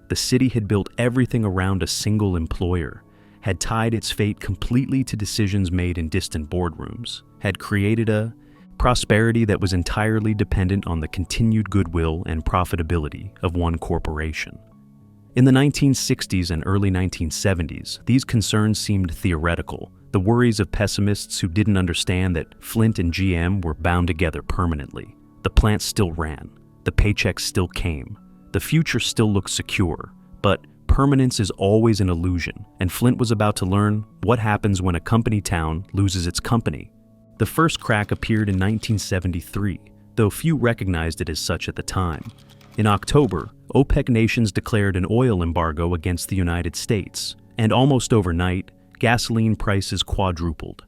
A: The city had built everything around a single employer, had tied its fate completely to decisions made in distant boardrooms, had created a prosperity that was entirely dependent on the continued goodwill and profitability of one corporation. In the 1960s and early 1970s, these concerns seemed theoretical, the worries of pessimists who didn't understand that Flint and GM were bound together permanently. The plants still ran, the paychecks still came, the future still looked secure, but permanence is always an illusion, and Flint was about to learn what happens when a company town loses its company. The first crack appeared in 1973, though few recognized it as such at the time. In October, OPEC nations declared an oil embargo against the United States, and almost overnight, gasoline prices quadrupled.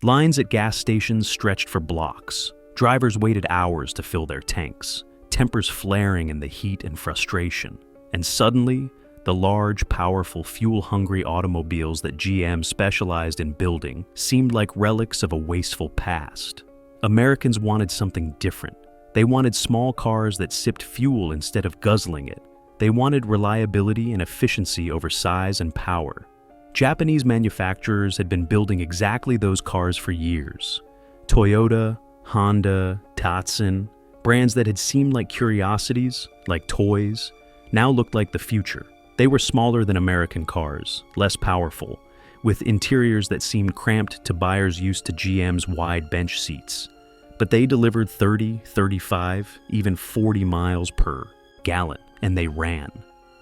A: Lines at gas stations stretched for blocks. Drivers waited hours to fill their tanks, tempers flaring in the heat and frustration. And suddenly, the large, powerful, fuel-hungry automobiles that GM specialized in building seemed like relics of a wasteful past. Americans wanted something different. They wanted small cars that sipped fuel instead of guzzling it. They wanted reliability and efficiency over size and power. Japanese manufacturers had been building exactly those cars for years. Toyota, Honda, Datsun, brands that had seemed like curiosities, like toys, now looked like the future. They were smaller than American cars, less powerful, with interiors that seemed cramped to buyers used to GM's wide bench seats. But they delivered 30, 35, even 40 miles per gallon, and they ran.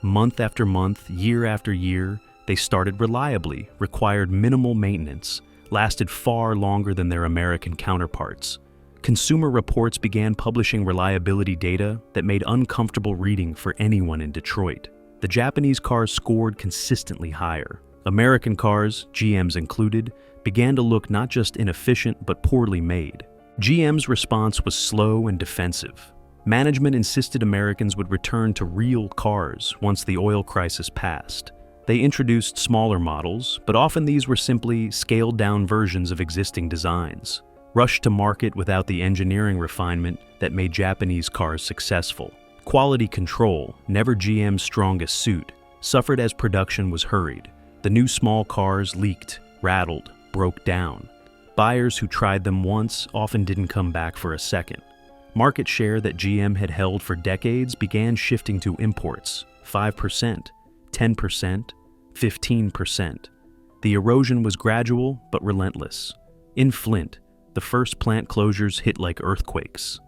A: Month after month, year after year, they started reliably, required minimal maintenance, lasted far longer than their American counterparts. Consumer Reports began publishing reliability data that made uncomfortable reading for anyone in Detroit. The Japanese cars scored consistently higher. American cars, GM's included, began to look not just inefficient but poorly made. GM's response was slow and defensive. Management insisted Americans would return to real cars once the oil crisis passed. They introduced smaller models, but often these were simply scaled-down versions of existing designs, rushed to market without the engineering refinement that made Japanese cars successful. Quality control, never GM's strongest suit, suffered as production was hurried. The new small cars leaked, rattled, broke down. Buyers who tried them once often didn't come back for a second. Market share that GM had held for decades began shifting to imports, 5%, 10%, 15%. The erosion was gradual but relentless. In Flint, the first plant closures hit like earthquakes.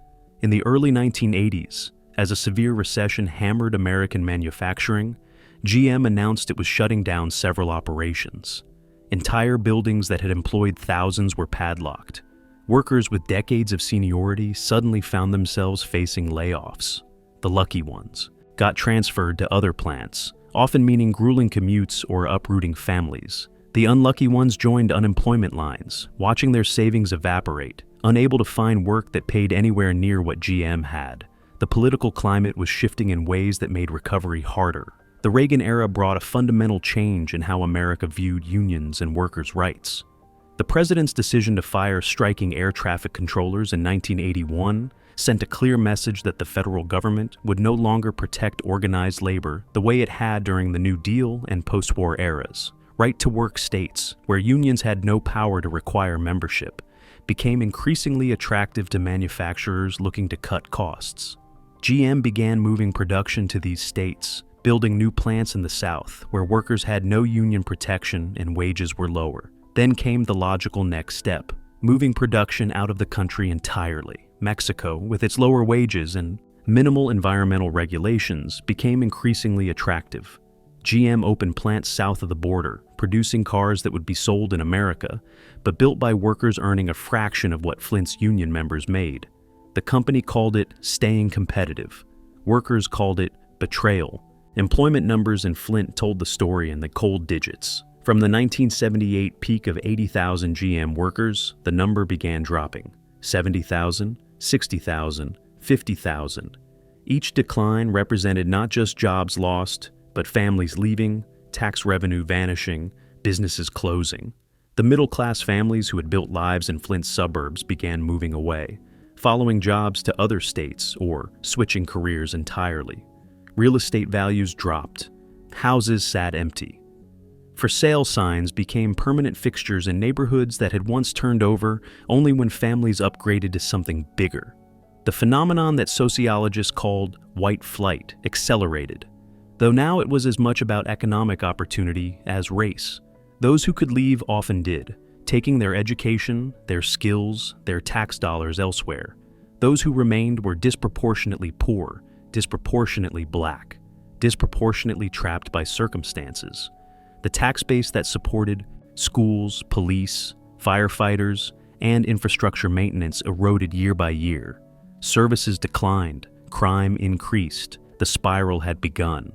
A: In the early 1980s, as a severe recession hammered American manufacturing, GM announced it was shutting down several operations. Entire buildings that had employed thousands were padlocked. Workers with decades of seniority suddenly found themselves facing layoffs. The lucky ones got transferred to other plants, often meaning grueling commutes or uprooting families. The unlucky ones joined unemployment lines, watching their savings evaporate, unable to find work that paid anywhere near what GM had. The political climate was shifting in ways that made recovery harder. The Reagan era brought a fundamental change in how America viewed unions and workers' rights. The president's decision to fire striking air traffic controllers in 1981 sent a clear message that the federal government would no longer protect organized labor the way it had during the New Deal and post-war eras. Right-to-work states, where unions had no power to require membership, became increasingly attractive to manufacturers looking to cut costs. GM began moving production to these states, building new plants in the South, where workers had no union protection and wages were lower. Then came the logical next step, moving production out of the country entirely. Mexico, with its lower wages and minimal environmental regulations, became increasingly attractive. GM opened plants south of the border, producing cars that would be sold in America, but built by workers earning a fraction of what Flint's union members made. The company called it staying competitive. Workers called it betrayal. Employment numbers in Flint told the story in the cold digits. From the 1978 peak of 80,000 GM workers, the number began dropping. 70,000, 60,000, 50,000. Each decline represented not just jobs lost, but families leaving, tax revenue vanishing, businesses closing. The middle-class families who had built lives in Flint's suburbs began moving away, following jobs to other states or switching careers entirely. Real estate values dropped. Houses sat empty. For sale signs became permanent fixtures in neighborhoods that had once turned over only when families upgraded to something bigger. The phenomenon that sociologists called white flight accelerated, though now it was as much about economic opportunity as race. Those who could leave often did, taking their education, their skills, their tax dollars elsewhere. Those who remained were disproportionately poor, disproportionately black, disproportionately trapped by circumstances. The tax base that supported schools, police, firefighters, and infrastructure maintenance eroded year by year. Services declined, crime increased, the spiral had begun.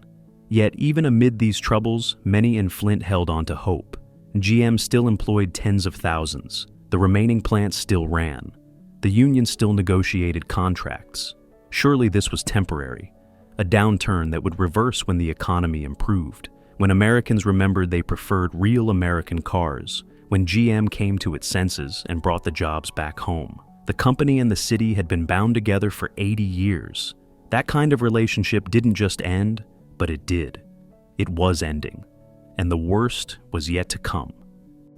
A: Yet even amid these troubles, many in Flint held on to hope. GM still employed tens of thousands. The remaining plants still ran. The union still negotiated contracts. Surely this was temporary, a downturn that would reverse when the economy improved. When Americans remembered they preferred real American cars, when GM came to its senses and brought the jobs back home. The company and the city had been bound together for 80 years. That kind of relationship didn't just end, but it did. It was ending, and the worst was yet to come.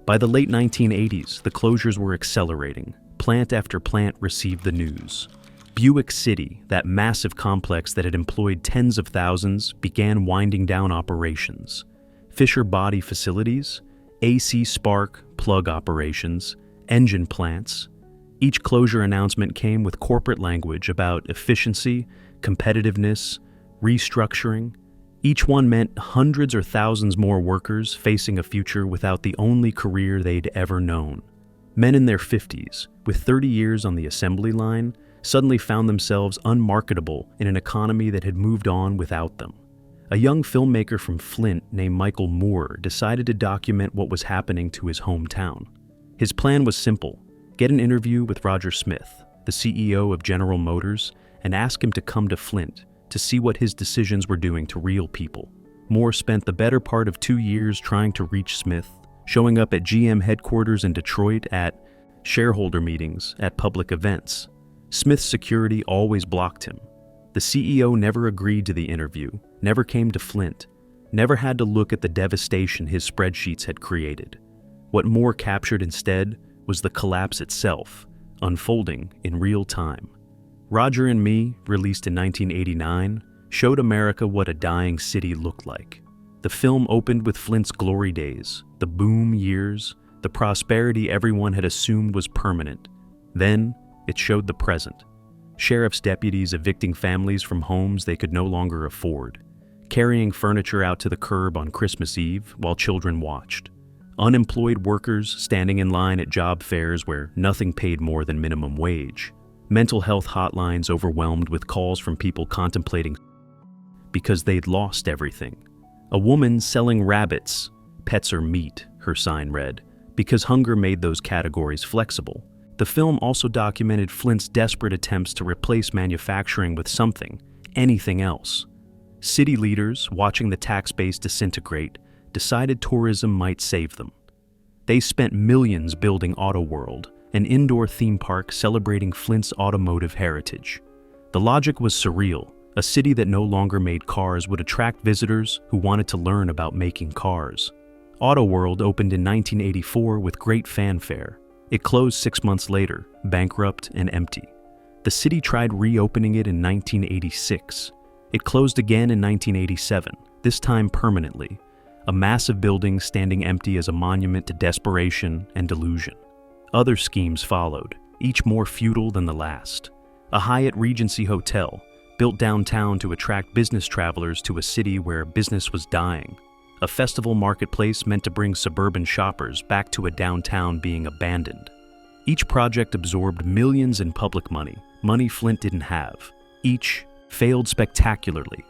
A: By the late 1980s, the closures were accelerating. Plant after plant received the news. Buick City, that massive complex that had employed tens of thousands, began winding down operations. Fisher Body facilities, AC Spark plug operations, engine plants. Each closure announcement came with corporate language about efficiency, competitiveness, restructuring. Each one meant hundreds or thousands more workers facing a future without the only career they'd ever known. Men in their 50s, with 30 years on the assembly line, suddenly found themselves unmarketable in an economy that had moved on without them. A young filmmaker from Flint named Michael Moore decided to document what was happening to his hometown. His plan was simple: get an interview with Roger Smith, the CEO of General Motors, and ask him to come to Flint to see what his decisions were doing to real people. Moore spent the better part of 2 years trying to reach Smith, showing up at GM headquarters in Detroit, at shareholder meetings, at public events. Smith's security always blocked him. The CEO never agreed to the interview, never came to Flint, never had to look at the devastation his spreadsheets had created. What Moore captured instead was the collapse itself, unfolding in real time. Roger and Me, released in 1989, showed America what a dying city looked like. The film opened with Flint's glory days, the boom years, the prosperity everyone had assumed was permanent. Then, it showed the present. Sheriff's deputies evicting families from homes they could no longer afford, carrying furniture out to the curb on Christmas Eve while children watched. Unemployed workers standing in line at job fairs where nothing paid more than minimum wage. Mental health hotlines overwhelmed with calls from people contemplating because they'd lost everything. A woman selling rabbits, pets are meat, her sign read, because hunger made those categories flexible. The film also documented Flint's desperate attempts to replace manufacturing with something, anything else. City leaders, watching the tax base disintegrate, decided tourism might save them. They spent millions building Auto World, an indoor theme park celebrating Flint's automotive heritage. The logic was surreal. A city that no longer made cars would attract visitors who wanted to learn about making cars. Auto World opened in 1984 with great fanfare. It closed 6 months later, bankrupt and empty. The city tried reopening it in 1986. It closed again in 1987, this time permanently. A massive building standing empty as a monument to desperation and delusion. Other schemes followed, each more futile than the last. A Hyatt Regency Hotel, built downtown to attract business travelers to a city where business was dying. A festival marketplace meant to bring suburban shoppers back to a downtown being abandoned. Each project absorbed millions in public money Flint didn't have. Each failed spectacularly.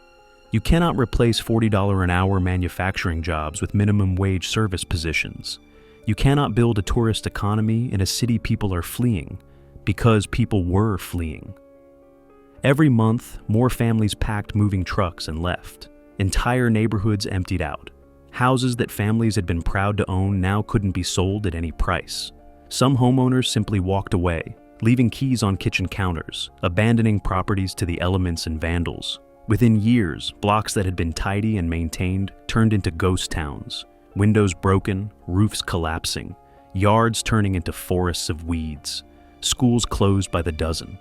A: You cannot replace $40 an hour manufacturing jobs with minimum wage service positions. You cannot build a tourist economy in a city people are fleeing, because people were fleeing. Every month, more families packed moving trucks and left. Entire neighborhoods emptied out. Houses that families had been proud to own now couldn't be sold at any price. Some homeowners simply walked away, leaving keys on kitchen counters, abandoning properties to the elements and vandals. Within years, blocks that had been tidy and maintained turned into ghost towns. Windows broken, roofs collapsing, yards turning into forests of weeds, schools closed by the dozen.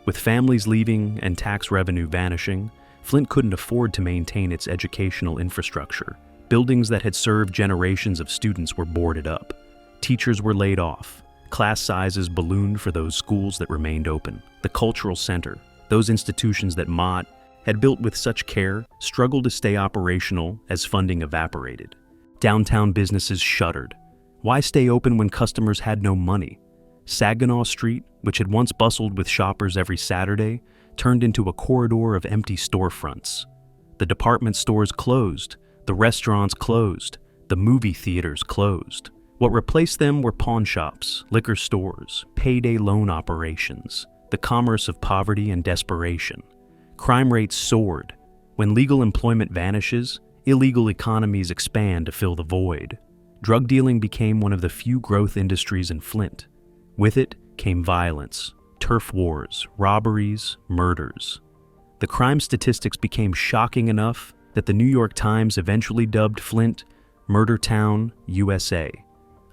A: With families leaving and tax revenue vanishing, Flint couldn't afford to maintain its educational infrastructure. Buildings that had served generations of students were boarded up. Teachers were laid off. Class sizes ballooned for those schools that remained open. The cultural center, those institutions that Mott had built with such care, struggled to stay operational as funding evaporated. Downtown businesses shuttered. Why stay open when customers had no money? Saginaw Street, which had once bustled with shoppers every Saturday, turned into a corridor of empty storefronts. The department stores closed, the restaurants closed, the movie theaters closed. What replaced them were pawn shops, liquor stores, payday loan operations, the commerce of poverty and desperation. Crime rates soared. When legal employment vanishes, illegal economies expand to fill the void. Drug dealing became one of the few growth industries in Flint. With it came violence, turf wars, robberies, murders. The crime statistics became shocking enough that the New York Times eventually dubbed Flint Murder Town, USA,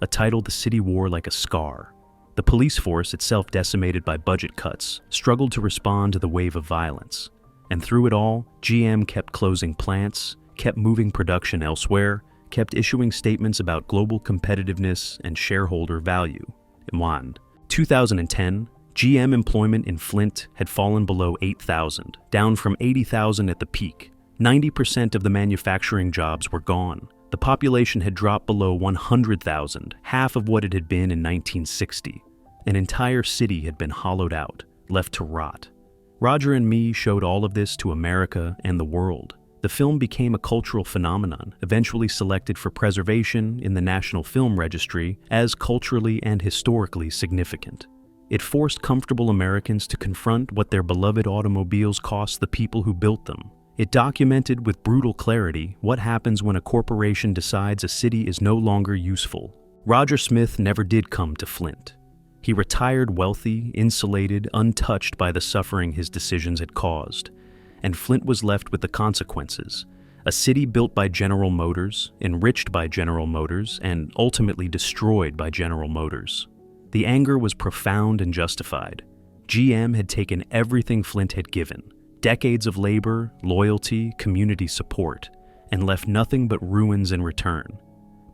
A: a title the city wore like a scar. The police force, itself decimated by budget cuts, struggled to respond to the wave of violence. And through it all, GM kept closing plants, kept moving production elsewhere, kept issuing statements about global competitiveness and shareholder value. In 2010, GM employment in Flint had fallen below 8,000, down from 80,000 at the peak. 90% of the manufacturing jobs were gone. The population had dropped below 100,000, half of what it had been in 1960. An entire city had been hollowed out, left to rot. Roger and Me showed all of this to America and the world. The film became a cultural phenomenon, eventually selected for preservation in the National Film Registry as culturally and historically significant. It forced comfortable Americans to confront what their beloved automobiles cost the people who built them. It documented with brutal clarity what happens when a corporation decides a city is no longer useful. Roger Smith never did come to Flint. He retired wealthy, insulated, untouched by the suffering his decisions had caused. And Flint was left with the consequences. A city built by General Motors, enriched by General Motors, and ultimately destroyed by General Motors. The anger was profound and justified. GM had taken everything Flint had given, decades of labor, loyalty, community support, and left nothing but ruins in return.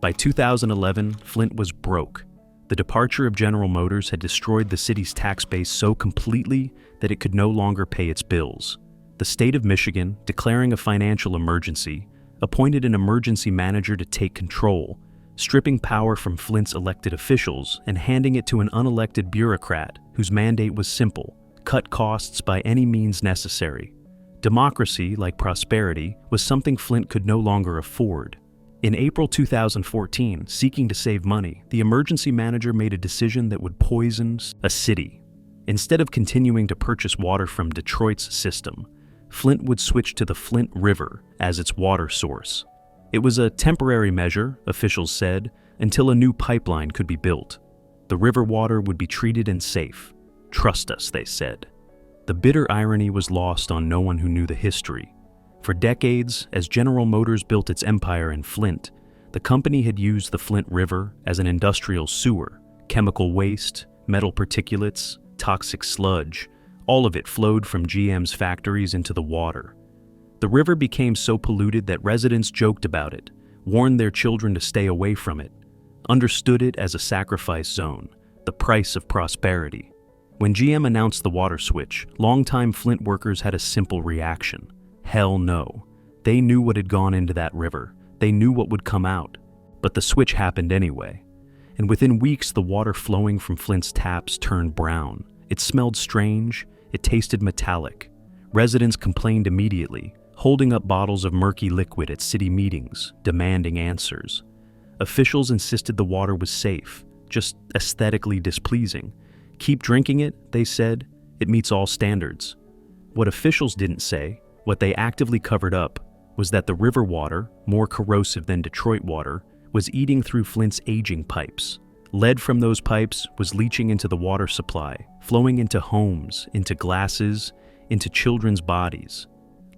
A: By 2011, Flint was broke. The departure of General Motors had destroyed the city's tax base so completely that it could no longer pay its bills. The state of Michigan, declaring a financial emergency, appointed an emergency manager to take control, stripping power from Flint's elected officials and handing it to an unelected bureaucrat whose mandate was simple: cut costs by any means necessary. Democracy, like prosperity, was something Flint could no longer afford. In April 2014, seeking to save money, the emergency manager made a decision that would poison a city. Instead of continuing to purchase water from Detroit's system, Flint would switch to the Flint River as its water source. It was a temporary measure, officials said, until a new pipeline could be built. The river water would be treated and safe. Trust us, they said. The bitter irony was lost on no one who knew the history. For decades, as General Motors built its empire in Flint, the company had used the Flint River as an industrial sewer. Chemical waste, metal particulates, toxic sludge, all of it flowed from GM's factories into the water. The river became so polluted that residents joked about it, warned their children to stay away from it, understood it as a sacrifice zone, the price of prosperity. When GM announced the water switch, longtime Flint workers had a simple reaction. Hell no. They knew what had gone into that river. They knew what would come out. But the switch happened anyway. And within weeks, the water flowing from Flint's taps turned brown. It smelled strange. It tasted metallic. Residents complained immediately, holding up bottles of murky liquid at city meetings, demanding answers. Officials insisted the water was safe, just aesthetically displeasing. Keep drinking it, they said. It meets all standards. What officials didn't say, what they actively covered up, was that the river water, more corrosive than Detroit water, was eating through Flint's aging pipes. Lead from those pipes was leaching into the water supply, flowing into homes, into glasses, into children's bodies.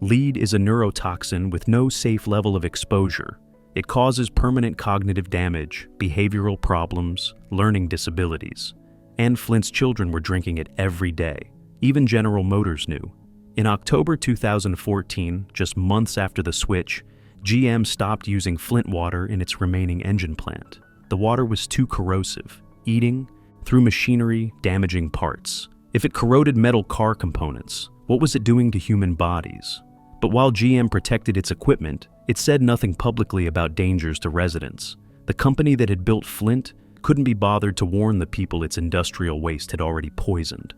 A: Lead is a neurotoxin with no safe level of exposure. It causes permanent cognitive damage, behavioral problems, learning disabilities. And Flint's children were drinking it every day. Even General Motors knew. In October 2014, just months after the switch, GM stopped using Flint water in its remaining engine plant. The water was too corrosive, eating through machinery, damaging parts. If it corroded metal car components, what was it doing to human bodies? But while GM protected its equipment, it said nothing publicly about dangers to residents. The company that had built Flint couldn't be bothered to warn the people its industrial waste had already poisoned.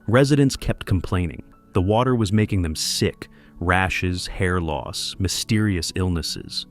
A: Residents kept complaining. The water was making them sick, rashes, hair loss, mysterious illnesses.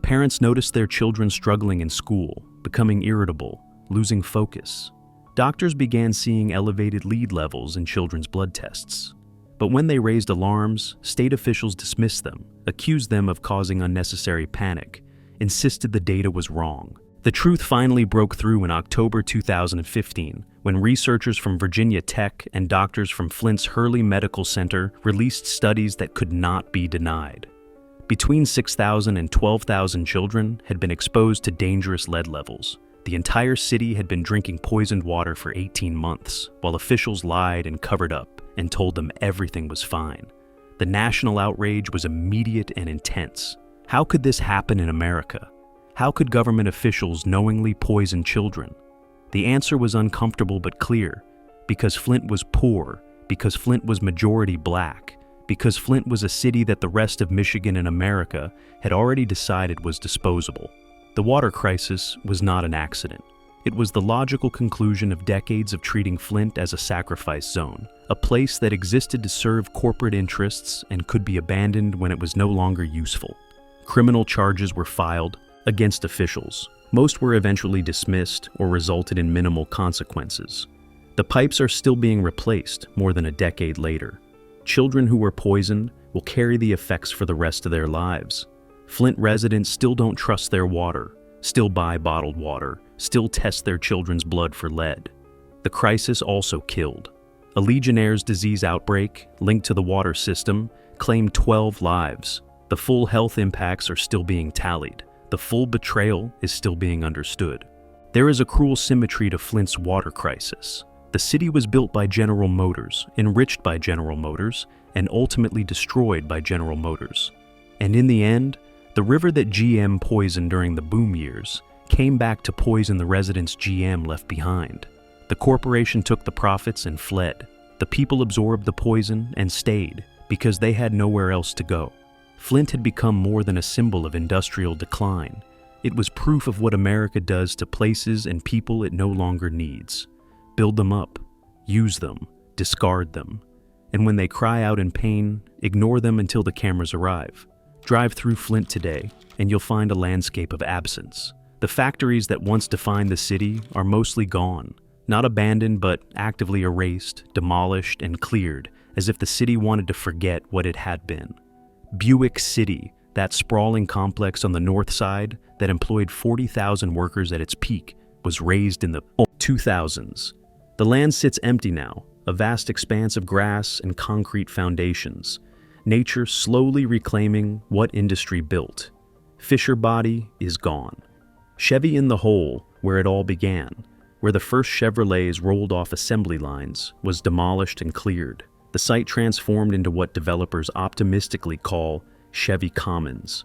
A: Parents noticed their children struggling in school, becoming irritable, losing focus. Doctors began seeing elevated lead levels in children's blood tests. But when they raised alarms, state officials dismissed them, accused them of causing unnecessary panic, insisted the data was wrong. The truth finally broke through in October 2015, when researchers from Virginia Tech and doctors from Flint's Hurley Medical Center released studies that could not be denied. Between 6,000 and 12,000 children had been exposed to dangerous lead levels. The entire city had been drinking poisoned water for 18 months, while officials lied and covered up and told them everything was fine. The national outrage was immediate and intense. How could this happen in America? How could government officials knowingly poison children? The answer was uncomfortable but clear. Because Flint was poor, because Flint was majority black, because Flint was a city that the rest of Michigan and America had already decided was disposable. The water crisis was not an accident. It was the logical conclusion of decades of treating Flint as a sacrifice zone, a place that existed to serve corporate interests and could be abandoned when it was no longer useful. Criminal charges were filed against officials. Most were eventually dismissed or resulted in minimal consequences. The pipes are still being replaced more than a decade later. Children who were poisoned will carry the effects for the rest of their lives. Flint residents still don't trust their water, still buy bottled water, still test their children's blood for lead. The crisis also killed. A Legionnaire's disease outbreak, linked to the water system, claimed 12 lives. The full health impacts are still being tallied. The full betrayal is still being understood. There is a cruel symmetry to Flint's water crisis. The city was built by General Motors, enriched by General Motors, and ultimately destroyed by General Motors. And in the end, the river that GM poisoned during the boom years came back to poison the residents GM left behind. The corporation took the profits and fled. The people absorbed the poison and stayed because they had nowhere else to go. Flint had become more than a symbol of industrial decline. It was proof of what America does to places and people it no longer needs. Build them up, use them, discard them. And when they cry out in pain, ignore them until the cameras arrive. Drive through Flint today, and you'll find a landscape of absence. The factories that once defined the city are mostly gone, not abandoned but actively erased, demolished, and cleared, as if the city wanted to forget what it had been. Buick City, that sprawling complex on the north side that employed 40,000 workers at its peak, was razed in the 2000s. The land sits empty now, a vast expanse of grass and concrete foundations. Nature slowly reclaiming what industry built. Fisher Body is gone. Chevy in the Hole, where it all began, where the first Chevrolets rolled off assembly lines, was demolished and cleared. The site transformed into what developers optimistically call Chevy Commons,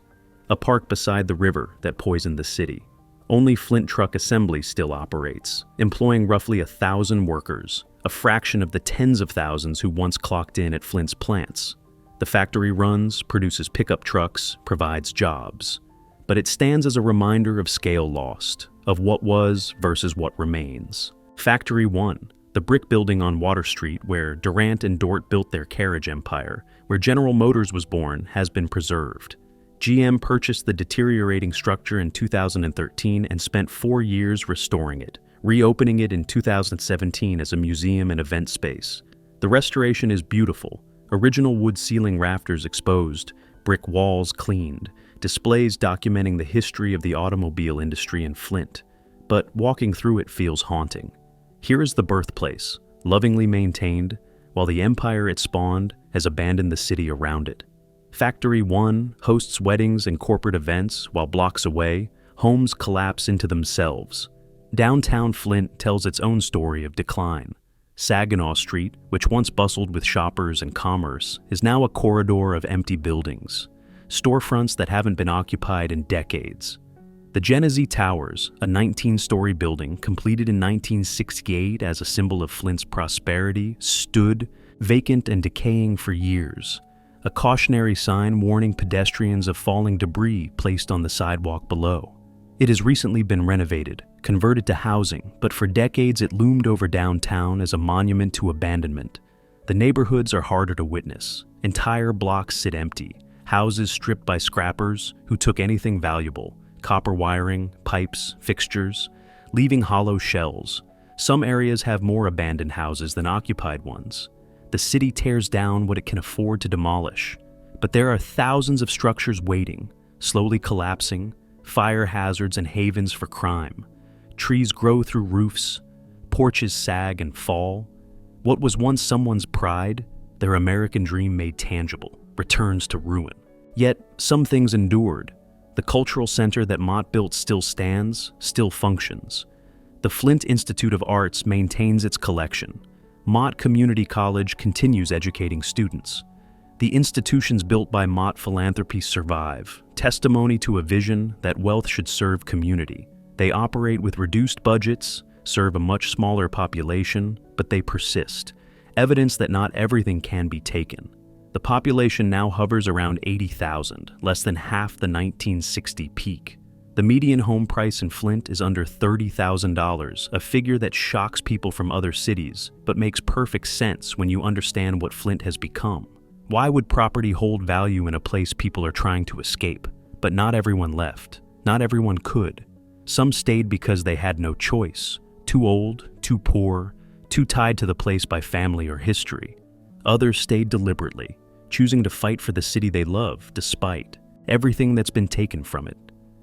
A: a park beside the river that poisoned the city. Only Flint Truck Assembly still operates, employing roughly 1,000 workers, a fraction of the tens of thousands who once clocked in at Flint's plants. The factory runs, produces pickup trucks, provides jobs. But it stands as a reminder of scale lost, of what was versus what remains. Factory 1, the brick building on Water Street where Durant and Dort built their carriage empire, where General Motors was born, has been preserved. GM purchased the deteriorating structure in 2013 and spent 4 years restoring it, reopening it in 2017 as a museum and event space. The restoration is beautiful. Original wood ceiling rafters exposed, brick walls cleaned, displays documenting the history of the automobile industry in Flint. But walking through it feels haunting. Here is the birthplace, lovingly maintained, while the empire it spawned has abandoned the city around it. Factory 1 hosts weddings and corporate events, while blocks away, homes collapse into themselves. Downtown Flint tells its own story of decline. Saginaw Street, which once bustled with shoppers and commerce, is now a corridor of empty buildings, storefronts that haven't been occupied in decades. The Genesee Towers, a 19-story building completed in 1968 as a symbol of Flint's prosperity, stood vacant and decaying for years. A cautionary sign warning pedestrians of falling debris placed on the sidewalk below. It has recently been renovated, converted to housing, but for decades it loomed over downtown as a monument to abandonment. The neighborhoods are harder to witness. Entire blocks sit empty, houses stripped by scrappers who took anything valuable, copper wiring, pipes, fixtures, leaving hollow shells. Some areas have more abandoned houses than occupied ones. The city tears down what it can afford to demolish, but there are thousands of structures waiting, slowly collapsing, fire hazards and havens for crime. Trees grow through roofs, porches sag and fall. What was once someone's pride, their American dream made tangible, returns to ruin. Yet, some things endured. The cultural center that Mott built still stands, still functions. The Flint Institute of Arts maintains its collection. Mott Community College continues educating students. The institutions built by Mott philanthropy survive, testimony to a vision that wealth should serve community. They operate with reduced budgets, serve a much smaller population, but they persist, evidence that not everything can be taken. The population now hovers around 80,000, less than half the 1960 peak. The median home price in Flint is under $30,000, a figure that shocks people from other cities, but makes perfect sense when you understand what Flint has become. Why would property hold value in a place people are trying to escape? But not everyone left. Not everyone could. Some stayed because they had no choice. Too old, too poor, too tied to the place by family or history. Others stayed deliberately, choosing to fight for the city they love despite everything that's been taken from it.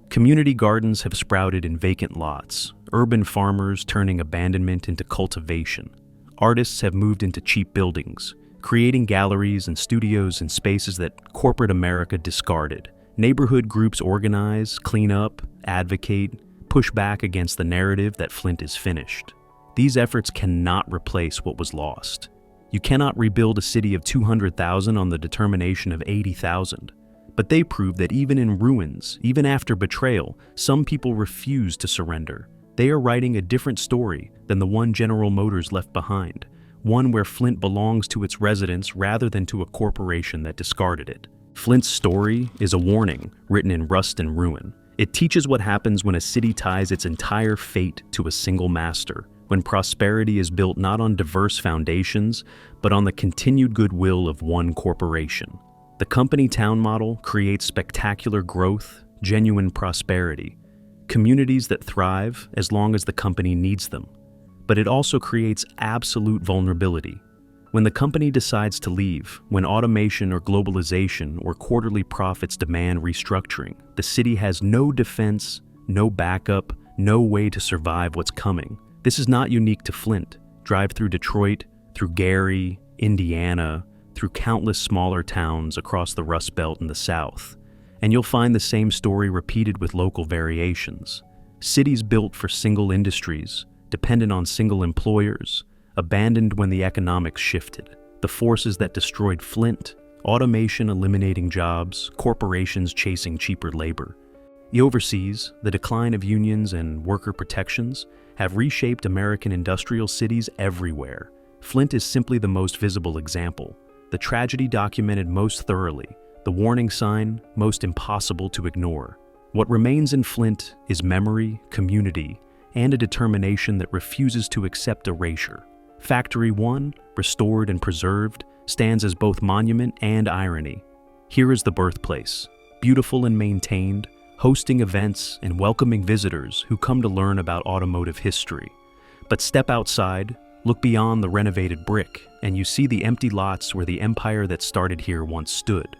A: Community gardens have sprouted in vacant lots, urban farmers turning abandonment into cultivation. Artists have moved into cheap buildings, creating galleries and studios in spaces that corporate America discarded. Neighborhood groups organize, clean up, advocate, push back against the narrative that Flint is finished. These efforts cannot replace what was lost. You cannot rebuild a city of 200,000 on the determination of 80,000. But they prove that even in ruins, even after betrayal, some people refuse to surrender. They are writing a different story than the one General Motors left behind, one where Flint belongs to its residents rather than to a corporation that discarded it. Flint's story is a warning written in rust and ruin. It teaches what happens when a city ties its entire fate to a single master, when prosperity is built not on diverse foundations, but on the continued goodwill of one corporation. The company town model creates spectacular growth, genuine prosperity, communities that thrive as long as the company needs them. But it also creates absolute vulnerability. When the company decides to leave, when automation or globalization or quarterly profits demand restructuring, the city has no defense, no backup, no way to survive what's coming. This is not unique to Flint. Drive through Detroit, through Gary, Indiana, through countless smaller towns across the Rust Belt in the South, and you'll find the same story repeated with local variations. Cities built for single industries, dependent on single employers, abandoned when the economics shifted. The forces that destroyed Flint, automation eliminating jobs, corporations chasing cheaper labor. The overseas, the decline of unions and worker protections have reshaped American industrial cities everywhere. Flint is simply the most visible example. The tragedy documented most thoroughly, the warning sign most impossible to ignore. What remains in Flint is memory, community, and a determination that refuses to accept erasure. Factory 1, restored and preserved, stands as both monument and irony. Here is the birthplace, beautiful and maintained, hosting events and welcoming visitors who come to learn about automotive history. But step outside, look beyond the renovated brick, and you see the empty lots where the empire that started here once stood.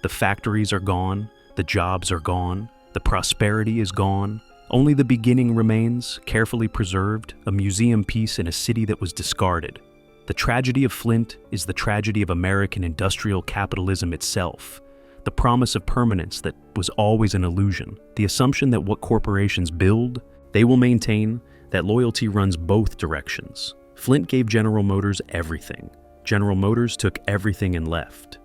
A: The factories are gone, the jobs are gone, the prosperity is gone. Only the beginning remains, carefully preserved, a museum piece in a city that was discarded. The tragedy of Flint is the tragedy of American industrial capitalism itself. The promise of permanence that was always an illusion. The assumption that what corporations build, they will maintain, that loyalty runs both directions. Flint gave General Motors everything. General Motors took everything and left.